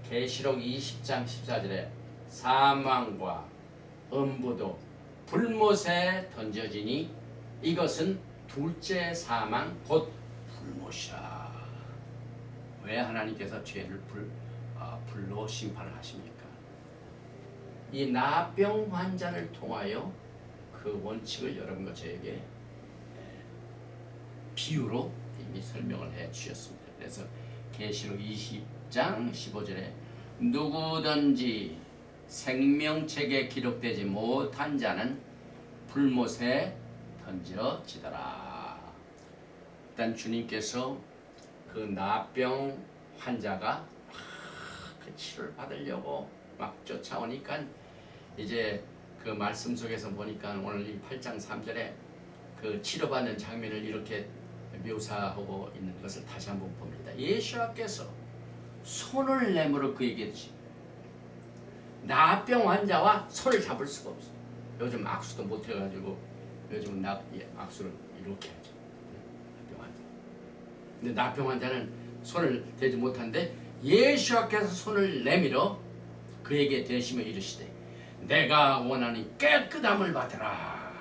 계시록 20장 14절에 사망과 음부도 불못에 던져지니 이것은 둘째 사망 곧 불못이라. 왜 하나님께서 죄를 불로 심판을 하십니까? 이 나병 환자를 통하여 그 원칙을 여러분과 저에게 비유로 이미 설명을 해 주셨습니다. 그래서 계시록 20장 15절에 누구든지 생명책에 기록되지 못한 자는 불못에 던져지더라. 일단 주님께서 그 나병 환자가 그 치료를 받으려고 막 쫓아오니까 이제 그 말씀 속에서 보니까 오늘 이 8장 3절에 그 치료받는 장면을 이렇게 묘사하고 있는 것을 다시 한번 봅니다. 예수께서 손을 내밀어 그에게 주시. 나병 환자와 손을 잡을 수가 없어. 요즘 악수도 못 해가지고 요즘 악수를 이렇게 하죠. 나병 환자. 근데 나병 환자는 손을 대지 못한데 예수께서 손을 내밀어 그에게 대시며 이르시되 내가 원하니 깨끗함을 받으라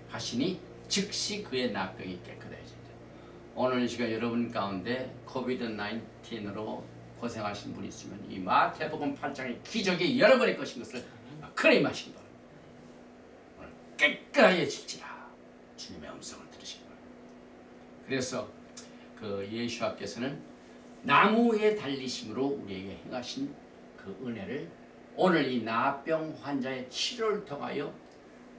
하시니 즉시 그의 나병이 깨끗해진다. 오늘 이 시간 여러분 가운데 코비드-19으로 고생하신 분이 있으면 이 마태복음 8장의 기적이 여러분의 것인 것을 그리 마시기 바랍니다. 오늘 깨끗해질지라 주님의 음성을 들으시기 바랍니다. 그래서 그 예수께서는 나무에 달리심으로 우리에게 행하신 그 은혜를 오늘 이 나병 환자의 치료를 통하여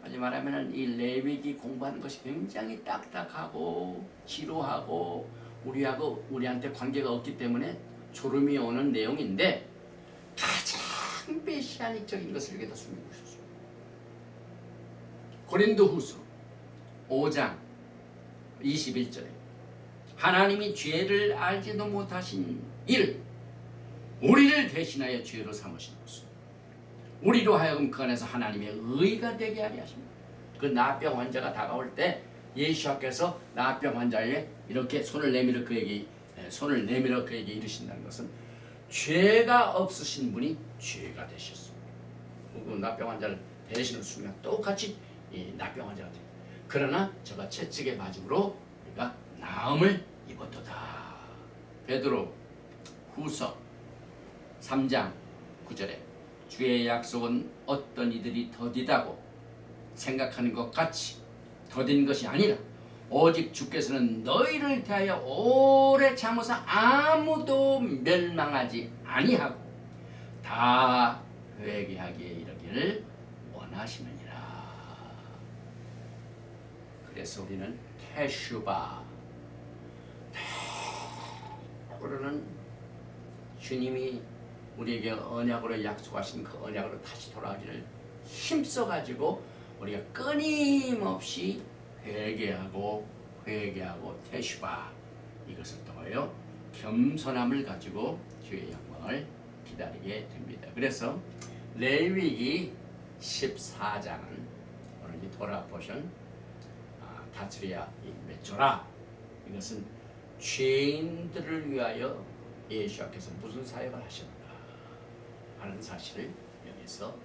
하지 말하면 이 레위기 공부하는 것이 굉장히 딱딱하고 지루하고 우리한테 관계가 없기 때문에 졸음이 오는 내용인데 가장 메시아닉적인 것을 여기다 숨기고 싶습니다. 고린도후서 5장 21절에 하나님이 죄를 알지도 못하신 이를 우리를 대신하여 죄로 삼으신 것은 우리로 하여금 그 안에서 하나님의 의가 되게 하려 하십니다. 그 나병 환자가 다가올 때 예수께서 나병 환자에 이렇게 손을 내밀어 그에게 이르신다는 것은 죄가 없으신 분이 죄가 되셨습니다. 그 나병 환자를 대신을 수면 똑같이 이 나병 환자가 됩니다. 그러나 저가 채찍의 맞음으로 우리가 나음을 입었도다. 베드로 후서 3장 9절에 주의 약속은 어떤 이들이 더디다고 생각하는 것 같이 더딘 것이 아니라 오직 주께서는 너희를 대하여 오래 참으사 아무도 멸망하지 아니하고 다 회개하기에 이르기를 원하시느니라. 그래서 우리는 테슈바, 그러는 주님이 우리에게 언약으로 약속하신 그 언약으로 다시 돌아가기를 힘써가지고 우리가 끊임없이 회개하고 테슈바, 이것을 통하여 겸손함을 가지고 주의 영광을 기다리게 됩니다. 그래서 레위기 14장은 오늘 이 토라 포션 다스리아 메초라, 이것은 죄인들을 위하여 예수께서 무슨 사역을 하셨는가 하는 사실을 여기서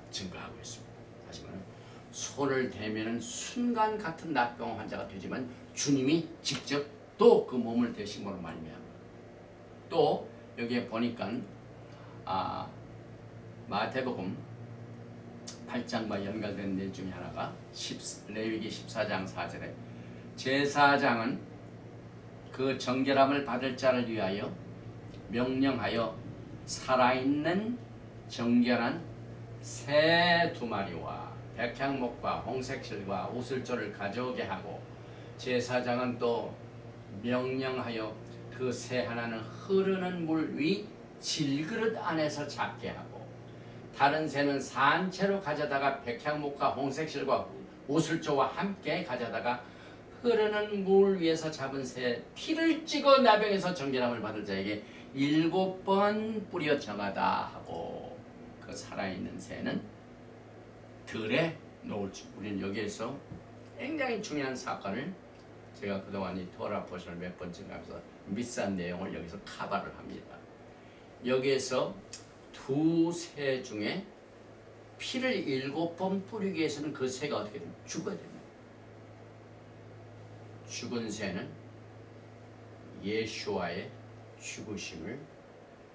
증거하고 있습니다. 다시 말하면 손을 대면은 순간 같은 나병 환자가 되지만 주님이 직접 또 그 몸을 대심으로 말미암아. 또 여기에 보니까 마태복음 8장과 연관된 내 중에 하나가 레위기 14장 4절에 제사장은 그 정결함을 받을 자를 위하여 명령하여 살아있는 정결한 새 2마리와 백향목과 홍색실과 우슬조를 가져오게 하고 제사장은 또 명령하여 그 새 하나는 흐르는 물 위 질그릇 안에서 잡게 하고 다른 새는 산채로 가져다가 백향목과 홍색실과 우슬조와 함께 가져다가 흐르는 물 위에서 잡은 새 피를 찍어 나병에서 정결함을 받을 자에게 7번 뿌려 정하다 하고 그 살아있는 새는 들에 놓을 줄. 우리는 여기에서 굉장히 중요한 사건을 제가 그동안 이 토라 포션을 몇 번쯤 가면서 미스한 내용을 여기서 카바를 합니다. 여기에서 2새 중에 피를 7번 뿌리기 위해서는 그 새가 어떻게 됩니까? 죽어야 됩니다. 죽은 새는 예수와의 죽으심을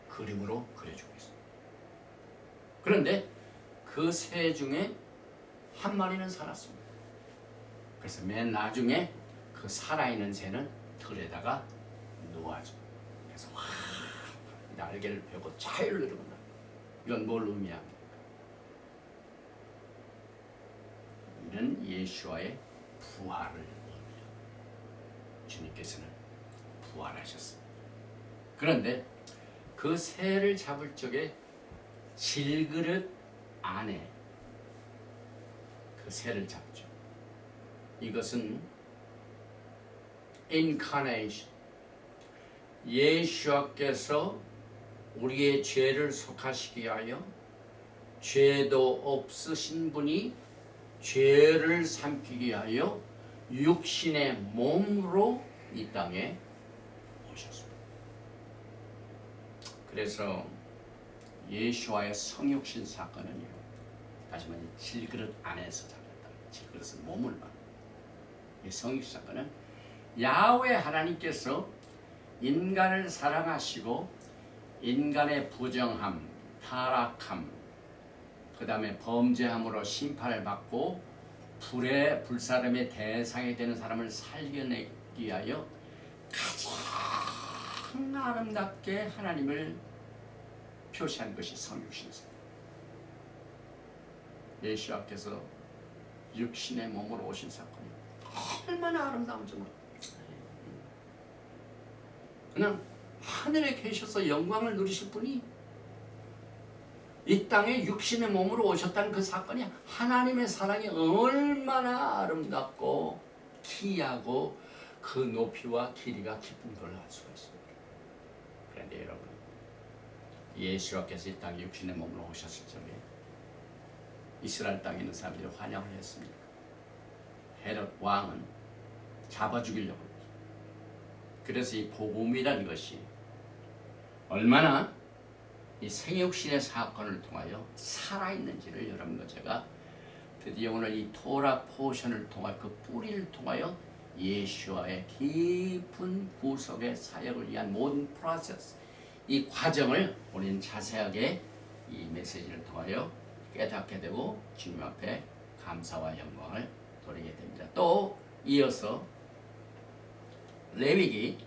그림으로 그려주고 있습니다. 그런데 그 새 중에 한 마리는 살았습니다. 그래서 맨 나중에 그 살아있는 새는 들에다가 놓아줘. 그래서 날개를 펴고 자유를 누른다. 이건 뭘 의미합니까? 이는 예수와의 부활을 의미합니다. 주님께서는 부활하셨습니다. 그런데 그 새를 잡을 적에 질그릇 안에 그 새를 잡죠. 이것은 incarnation, 예수께서 우리의 죄를 속하시기 위하여 죄도 없으신 분이 죄를 삼키기 위하여 육신의 몸으로 이 땅에 오셨습니다. 그래서 예수와의 성육신 사건은요, 다시 말해 질그릇 안에서 잡았다. 질그릇은 몸을 말합니다. 이 성육신 사건은 야훼 하나님께서 인간을 사랑하시고 인간의 부정함, 타락함, 그 다음에 범죄함으로 심판을 받고 불사름의 대상이 되는 사람을 살려내기 위하여 가장 아름답게 하나님을 표시한 것이 성육신입니다. 예수께서 육신의 몸으로 오신 사건이 얼마나 아름다운지 몰라요. 그냥 하늘에 계셔서 영광을 누리실 분이 이 땅에 육신의 몸으로 오셨다는 그 사건이 하나님의 사랑이 얼마나 아름답고 기이하고 그 높이와 길이가 깊음도를 알 수가 있습니다. 그런데 여러분, 예수께서 이 땅에 육신의 몸으로 오셨을 적에 이스라엘 땅에 있는 사람들이 환영을 했습니다. 헤롯 왕은 잡아 죽이려고 했죠. 그래서 이 복음이라는 것이 얼마나 이 생육신의 사건을 통하여 살아있는지를 여러분과 제가 드디어 오늘 이 토라 포션을 통하여 그 뿌리를 통하여 예수와의 깊은 구속의 사역을 위한 모든 프로세스, 이 과정을 우리는 자세하게 이 메시지를 통하여 깨닫게 되고 주님 앞에 감사와 영광을 돌리게 됩니다. 또 이어서 레위기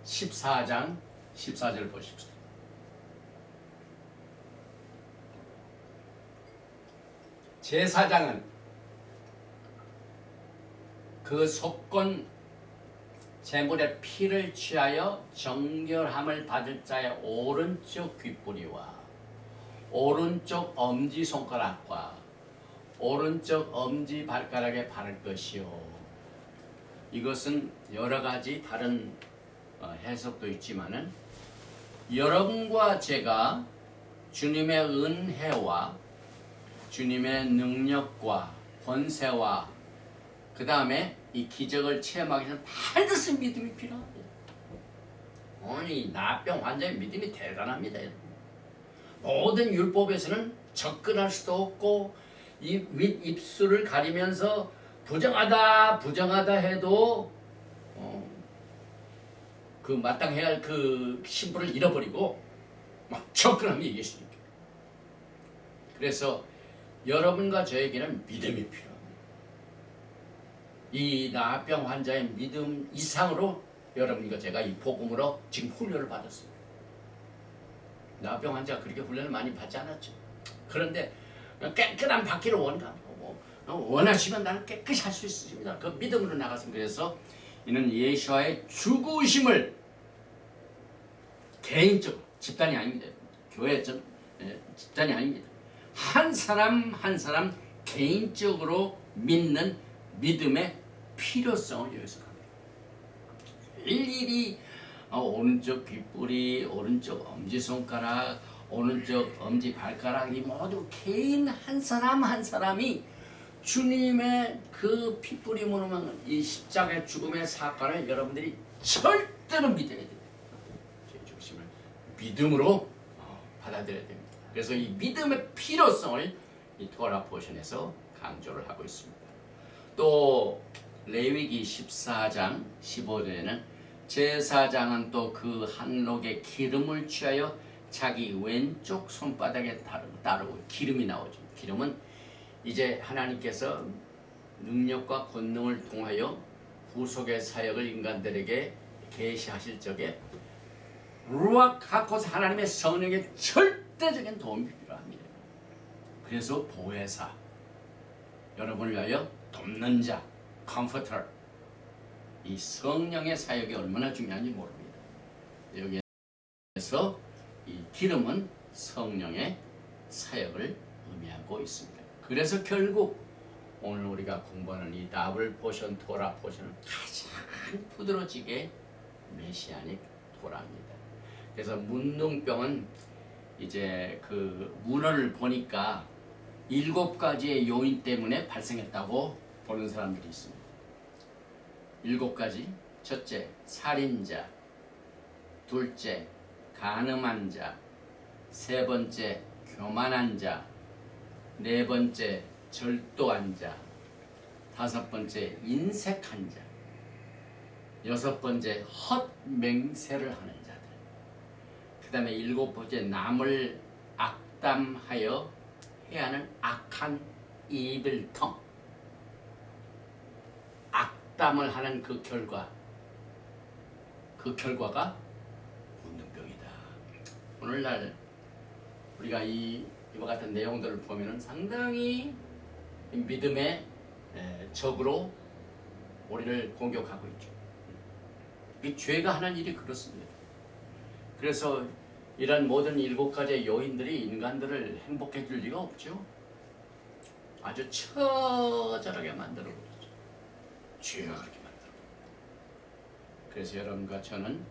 14장 14절 보십시오. 제사장은 그 속건 제물의 피를 취하여 정결함을 받을 자의 오른쪽 귓뿌리와 오른쪽 엄지손가락과 오른쪽 엄지발가락에 바를 것이요. 이것은 여러 가지 다른 해석도 있지만은 여러분과 제가 주님의 은혜와 주님의 능력과 권세와 그 다음에 이 기적을 체험하기 위해서 반드시 믿음이 필요합니다. 아니 나병 환자의 믿음이 대단합니다. 모든 율법에서는 접근할 수도 없고 이 윗입술을 가리면서 부정하다 해도 그 마땅해야 할 그 신분을 잃어버리고 막 접근합니다. 예수님께. 그래서 여러분과 저에게는 믿음이 필요합니다. 이 나병 환자의 믿음 이상으로 여러분과 제가 이 복음으로 지금 훈련을 받았습니다. 나병 환자가 그렇게 훈련을 많이 받지 않았죠. 그런데 깨끗한 받기를 원하시면 나는 깨끗이 할 수 있습니다. 그 믿음으로 나갔습니다. 그래서 이는 예수와의 죽으심을 개인적으로, 집단이 아닙니다. 교회 집단이 아닙니다. 한 사람 한 사람 개인적으로 믿는 믿음의 필요성을 여기서 합니다. 일일이 오른쪽 귓뿌리, 오른쪽 엄지손가락, 오른쪽 엄지발가락 이 모두 개인 한 사람 한 사람이 주님의 그 핏뿌리 무는 이 십자가의 죽음의 사건을 여러분들이 절대로 믿어야 됩니다. 제 중심을 믿음으로 받아들여야 됩니다. 그래서 이 믿음의 필요성을 이 토라 포션에서 강조를 하고 있습니다. 또 레위기 14장 15절에는 제사장은 또 그 한록의 기름을 취하여 자기 왼쪽 손바닥에 따르고 기름이 나오죠. 기름은 이제 하나님께서 능력과 권능을 통하여 구속의 사역을 인간들에게 계시하실 적에 루악 하코스 하나님의 성령의 절대적인 도움이 필요합니다. 그래서 보혜사, 여러분을 위하여 돕는 자, 컴포터, 이 성령의 사역이 얼마나 중요한지 모릅니다. 여기에서 이 기름은 성령의 사역을 의미하고 있습니다. 그래서 결국 오늘 우리가 공부하는 이 더블 포션, 토라 포션은 가장 부드러지게 메시아닉 토라입니다. 그래서 문둥병은 이제 그 문헌을 보니까 7가지의 요인 때문에 발생했다고 보는 사람들이 있습니다. 7가지. 첫째, 살인자. 둘째, 간음한 자. 세 번째, 교만한 자. 네 번째, 절도한 자. 다섯 번째, 인색한 자. 여섯 번째, 헛맹세를 하는 자들. 그 다음에 7번째, 남을 악담하여 해야 하는 악한 이들텅. 악담을 하는 그 결과가 문둥병이다. 오늘날 우리가 이와 같은 내용들을 보면은 상당히 믿음의 적으로 우리를 공격하고 있죠. 이 죄가 하는 일이 그렇습니다. 그래서 이런 모든 7가지의 요인들이 인간들을 행복해 줄 리가 없죠. 아주 처절하게 만들어 버리죠. 죄가 그렇게 만들어. 그래서 여러분과 저는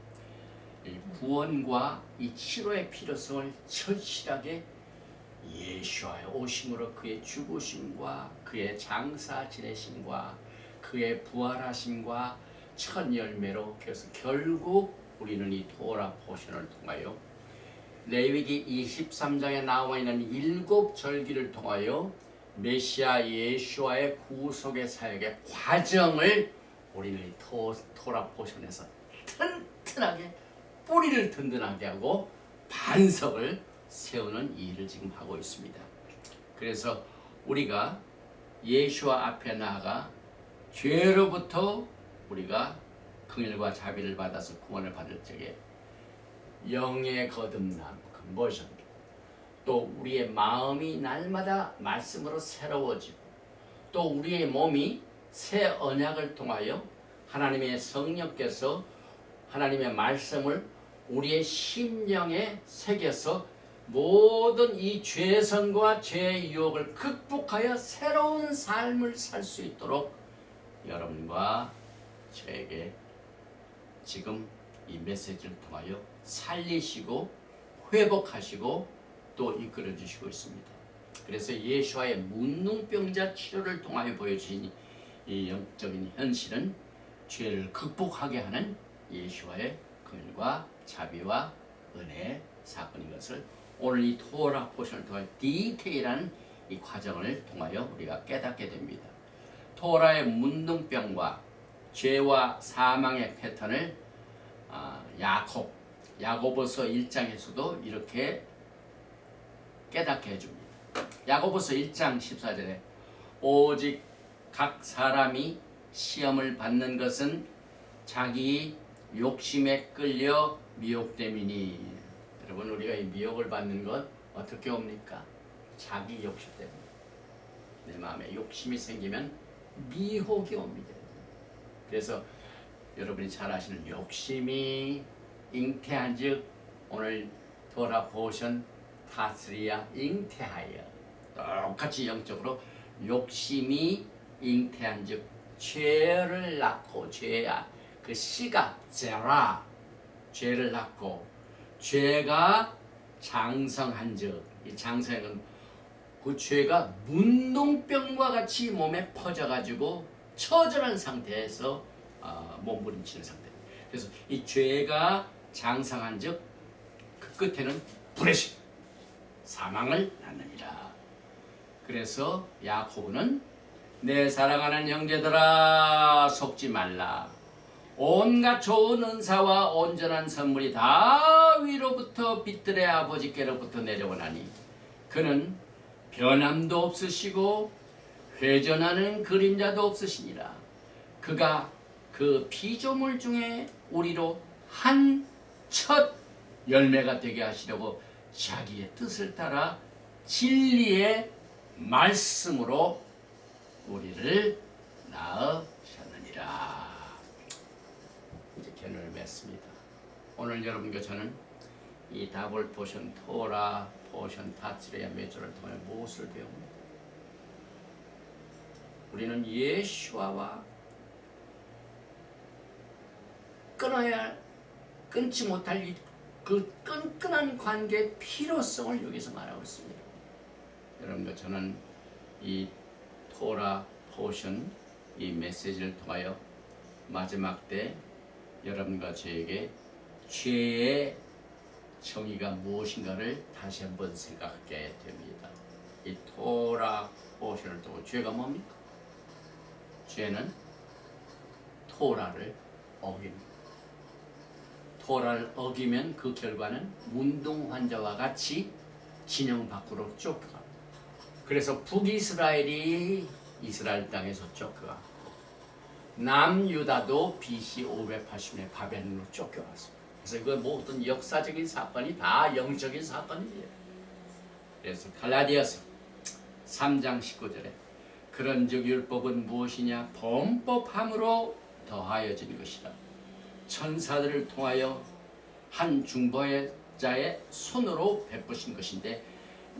이 구원과 이 치료의 필요성을 절실하게 예수와의 오심으로 그의 죽으심과 그의 장사 지내심과 그의 부활하심과 첫 열매로, 그래서 결국 우리는 이 토라 포션을 통하여 레위기 23장에 나와 있는 7절기를 통하여 메시아 예수와의 구속의 사역의 과정을 우리는 이 토라 포션에서 튼튼하게 뿌리를 든든하게 하고 반석을 세우는 일을 지금 하고 있습니다. 그래서 우리가 예수와 앞에 나아가 죄로부터 우리가 긍휼과 자비를 받아서 구원을 받을 적에 영의 거듭남, 컨버전, 또 우리의 마음이 날마다 말씀으로 새로워지고, 또 우리의 몸이 새 언약을 통하여 하나님의 성령께서 하나님의 말씀을 우리의 심령에 새겨서 모든 이 죄성과 죄의 유혹을 극복하여 새로운 삶을 살 수 있도록 여러분과 저에게 지금 이 메시지를 통하여 살리시고 회복하시고 또 이끌어 주시고 있습니다. 그래서 예수와의 문둥병자 치료를 통하여 보여주신 이 영적인 현실은 죄를 극복하게 하는 예수와의 긍휼과 자비와 은혜의 사건인 것을 오늘 이 토라 포션을 통해 디테일한 이 과정을 통하여 우리가 깨닫게 됩니다. 토라의 문둥병과 죄와 사망의 패턴을 야고보서 1장에서도 이렇게 깨닫게 해줍니다. 야고보서 1장 14절에 오직 각 사람이 시험을 받는 것은 자기 욕심에 끌려 미혹됨이니. 여러분, 우리가 이 미혹을 받는 것 어떻게 옵니까? 자기 욕심 때문에. 내 마음에 욕심이 생기면 미혹이 옵니다. 그래서 여러분이 잘 아시는 욕심이 잉태한즉 오늘 돌아보신 타스리아 잉태하여, 똑같이 영적으로 욕심이 잉태한즉 죄를 낳고, 죄야 그 씨가 제라, 죄를 낳고 죄가 장성한즉, 이 장성은 그 죄가 문둥병과 같이 몸에 퍼져가지고 처절한 상태에서 몸부림치는 상태입니다. 그래서 이 죄가 장성한즉 그 끝에는 불의식, 사망을 낳느니라. 그래서 야고보는 내 사랑하는 형제들아 속지 말라. 온갖 좋은 은사와 온전한 선물이 다 위로부터 빛들의 아버지께로부터 내려오나니 그는 변함도 없으시고 회전하는 그림자도 없으시니라. 그가 그 피조물 중에 우리로 한 첫 열매가 되게 하시려고 자기의 뜻을 따라 진리의 말씀으로 우리를 낳으셨느니라. 이제 견을 맺습니다. 오늘 여러분과 저는 이 다블 포션, 토라 포션, 타츠레아 메조를 통해 무엇을 배웁니다? 우리는 예수와와 끊지 못할 그 끈끈한 관계의 필요성을 여기서 말하고 있습니다. 여러분과 저는 이 토라 포션, 이 메시지를 통하여 마지막 때 여러분과 저에게 죄의 정의가 무엇인가를 다시 한번 생각하게 됩니다. 이 토라 포션을 두고 죄가 뭡니까? 죄는 토라를 어깁니다. 토라를 어기면 그 결과는 문둥 환자와 같이 진영 밖으로 쫓겨갑니다. 그래서 북이스라엘이 이스라엘 땅에서 쫓겨갔고 남유다도 BC 580년에 바벨론으로 쫓겨갔습니다. 그래서 이건 모든 역사적인 사건이 다 영적인 사건이에요. 그래서 갈라디아서 3장 19절에 그런즉 율법은 무엇이냐? 범법함으로 더하여진 것이라. 천사들을 통하여 한 중보자의 손으로 베푸신 것인데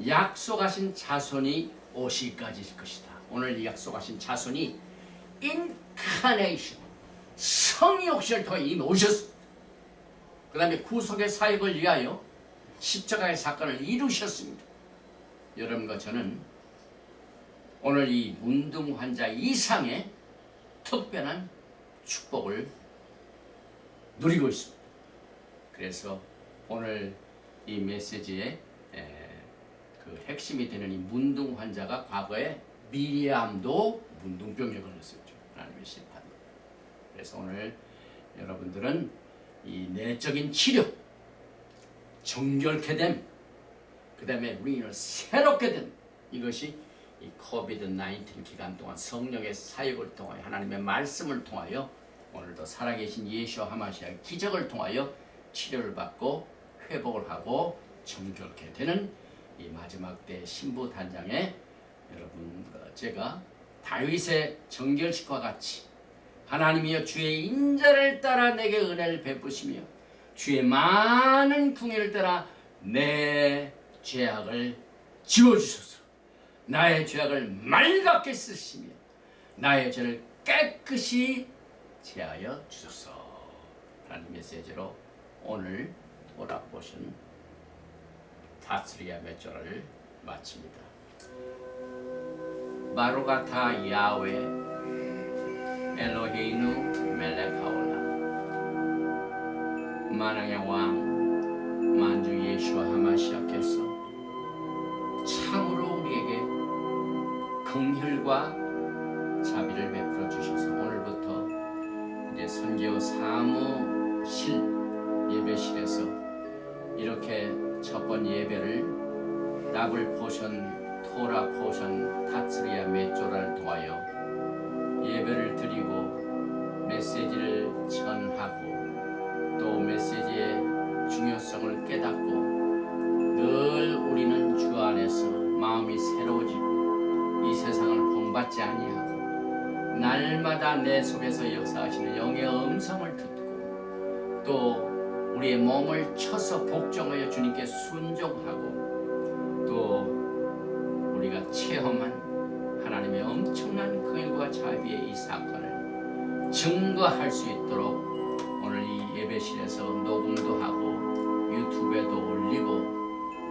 약속하신 자손이 오시기까지일 것이다. 오늘 이 약속하신 자손이 in 인카네이션, 성의 옥신을 통해 이미 오셨습니다. 그 다음에 구속의 사역을 위하여 십자가의 사건을 이루셨습니다. 여러분과 저는 오늘 이 문둥 환자 이상의 특별한 축복을 누리고 있습니다. 그래서 오늘 이 메시지의 그 핵심이 되는 이 문둥 환자가 과거에 미리암도 문둥병에 걸렸었죠. 하나님의 심판으로. 그래서 오늘 여러분들은 이 내적인 치료, 정결케 됨, 그 다음에 우리는 새롭게 됨, 이것이 이 코비드-19 기간 동안 성령의 사역을 통하여 하나님의 말씀을 통하여 오늘도 살아계신 예수와 하마시아의 기적을 통하여 치료를 받고 회복을 하고 정결케 되는 이 마지막 때 신부 단장에 여러분 제가 다윗의 정결식과 같이 하나님이여 주의 인자를 따라 내게 은혜를 베푸시며 주의 많은 궁예를 따라 내 죄악을 지워주소서. 나의 죄악을 맑게 쓰시며 나의 죄를 깨끗이 제하여 주소서. 라는 메시지로 오늘 오락보신 타스리아 메조라를 마칩니다. 바로가타 야훼 엘로헤이누 멜렉하올라. 만왕의 왕 만주 예수와 하마시아께서 참으로 우리에게 긍휼과 자비를 베풀어 주셔서 오늘부터 이제 선교 사무실 예배실에서 이렇게 첫 번 예배를 더블 포션 토라 포션 타츠리아 메조라를 통하여 예배를 드리고 메시지를 전하고 또 메시지의 중요성을 깨닫고 늘 우리는 주 안에서 마음이 새로워지고 이 세상을 본받지 아니하고 날마다 내 속에서 역사하시는 영의 음성을 듣고 또 우리의 몸을 쳐서 복종하여 주님께 순종하고 또 우리가 체험한 하나님의 엄청난 긍휼과 자비의 이 사건을 증거할 수 있도록 오늘 이 예배실에서 녹음도 하고 유튜브에도 올리고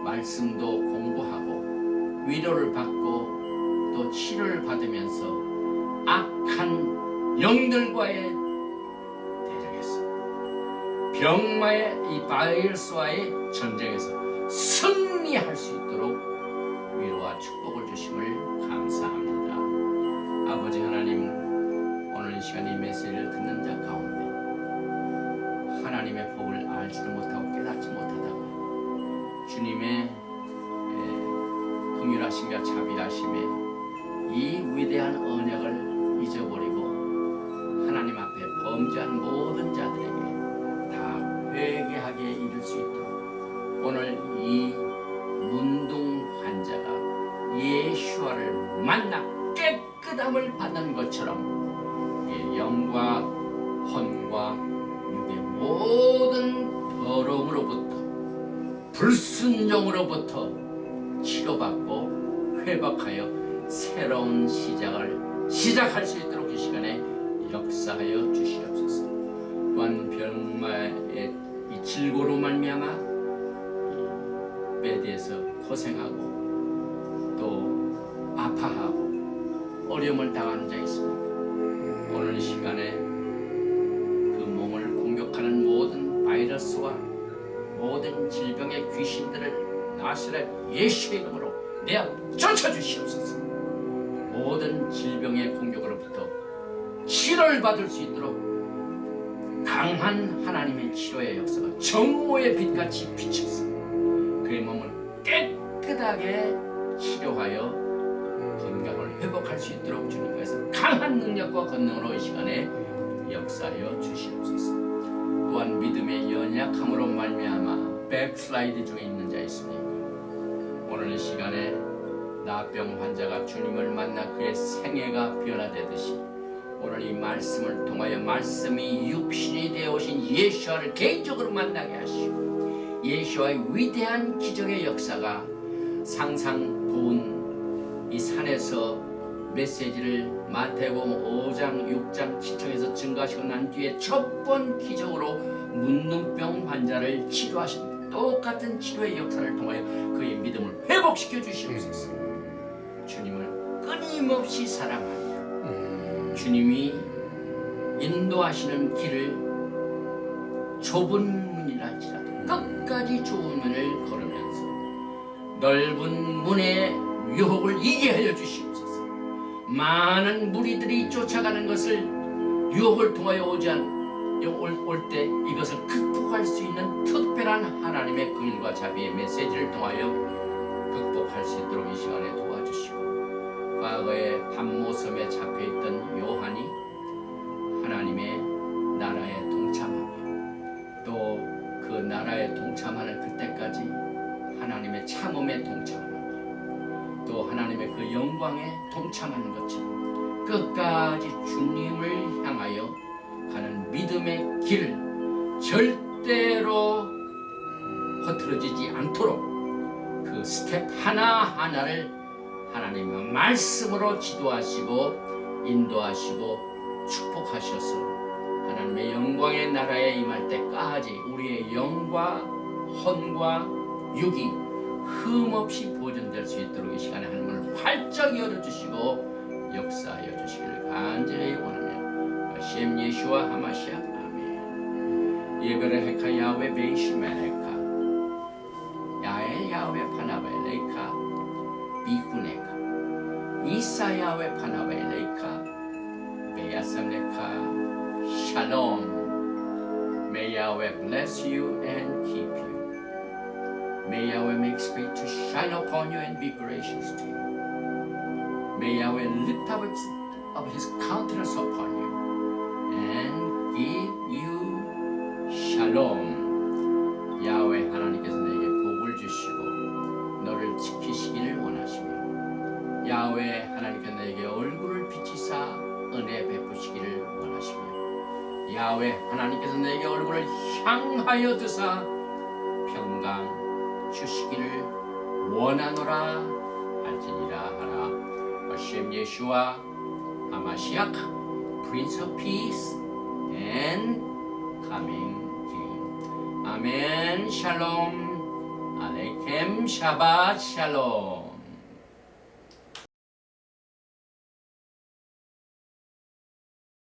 말씀도 공부하고 위로를 받고 또 치료를 받으면서 악한 영들과의 대적에서 병마의 이 바이러스와의 전쟁에서 승리할 수 있도록 위로와 축복을 주심을 감사합니다. 아버지 하나님, 오늘 이 시간 이 메시지를 듣는 자 가운데 하나님의 법을 알지도 못하고 깨닫지 못하다가 주님의 긍휼하심과 자비하심에 이 위대한 언약을 잊어버리고 하나님 앞에 범죄한 모든 자들에게 다 회개하게 이룰 수 있도록 오늘 이 문둥 환자가 예수와를 만나 깨끗함을 받는 것처럼 영과 혼과 육의 모든 더러움으로부터 불순종으로부터 치료받고 회복하여 새로운 시작을 시작할 수 있도록 이 시간에 역사하여 주시옵소서. 또한 병마의 이 질고로 말미암아 베드에서 고생하고 또 아파하고 어려움을 당하는 자 있습니다. 오늘 이 시간에 그 몸을 공격하는 모든 바이러스와 모든 질병의 귀신들을 나사렛 예수의 이름으로 내어 쫓아주시옵소서. 모든 질병의 공격으로부터 치료를 받을 수 있도록 강한 하나님의 치료의 역사가 정오의 빛같이 비쳐서 그의 몸을 깨끗하게 치료하여 건강을 회복할 수 있도록 주님께서 강한 능력과 권능으로 이 시간에 역사하여 주시옵소서. 또한 믿음의 연약함으로 말미암아 백슬라이드 중에 있는 자 있습니까? 오늘 이 시간에 나병 환자가 주님을 만나 그의 생애가 변화되듯이 오늘 이 말씀을 통하여 말씀이 육신이 되어 오신 예수와를 개인적으로 만나게 하시고 예수와의 위대한 기적의 역사가 상상 본 이 산에서 메시지를 마태복음 5장, 6장, 7장에서 증거하시고 난 뒤에 첫 번 기적으로 문둥병 환자를 치료하신 똑같은 치료의 역사를 통하여 그의 믿음을 회복시켜 주시옵소서. 주님을 끊임없이 사랑하며 주님이 인도하시는 길을 좁은 문이랄지라도 끝까지 좁은 문을 걸으면서 넓은 문의 유혹을 이기게 하여 주시옵소서. 많은 무리들이 쫓아가는 것을 유혹을 통하여 올 때 이것을 극복할 수 있는 특별한 하나님의 긍휼과 자비의 메시지를 통하여 극복할 수 있도록 이 시간에 도와주시고, 과거에 밤모섬에 잡혀있던 요한이 하나님의 나라에 동참하며 또 그 나라에 동참하는 그때까지 하나님의 참음에 동참하고 또 하나님의 그 영광에 동참하는 것처럼 끝까지 주님을 향하여 가는 믿음의 길을 절대로 흐트러지지 않도록 그 스텝 하나하나를 하나님의 말씀으로 지도하시고 인도하시고 축복하셔서 하나님의 영광의 나라에 임할 때까지 우리의 영과 혼과 육이 흠없이 보존될 수 있도록 이 시간에 하나님을 활짝 열어주시고 역사하여 주시기를 간절히 원하며 심 예수와 하마시아 아멘. 예베레헤카 야훼 베이시메레카 야엘 야훼 파나벨레카 비후네카 이사 야훼 파나벨레카 베야삼레카 Shalom. May Yahweh bless you and keep you. May Yahweh make his face to shine upon you and be gracious to you. May Yahweh lift up his countenance upon you and give you shalom. 야훼 하나님께서 내게 복을 주시고 너를 지키시기를 원하시며 야훼 하나님께서 내게 얼굴을 비치사 은혜 베푸시기를 원하시며 야훼 하나님께서 내게 얼굴을 향하여 드사 평강 주시기를 원하노라 할지니라 하라. 하심 예수와 하마시아크 Prince of Peace and Coming King. 아멘. 샬롬 알레이켐 샤ባት 샬롬.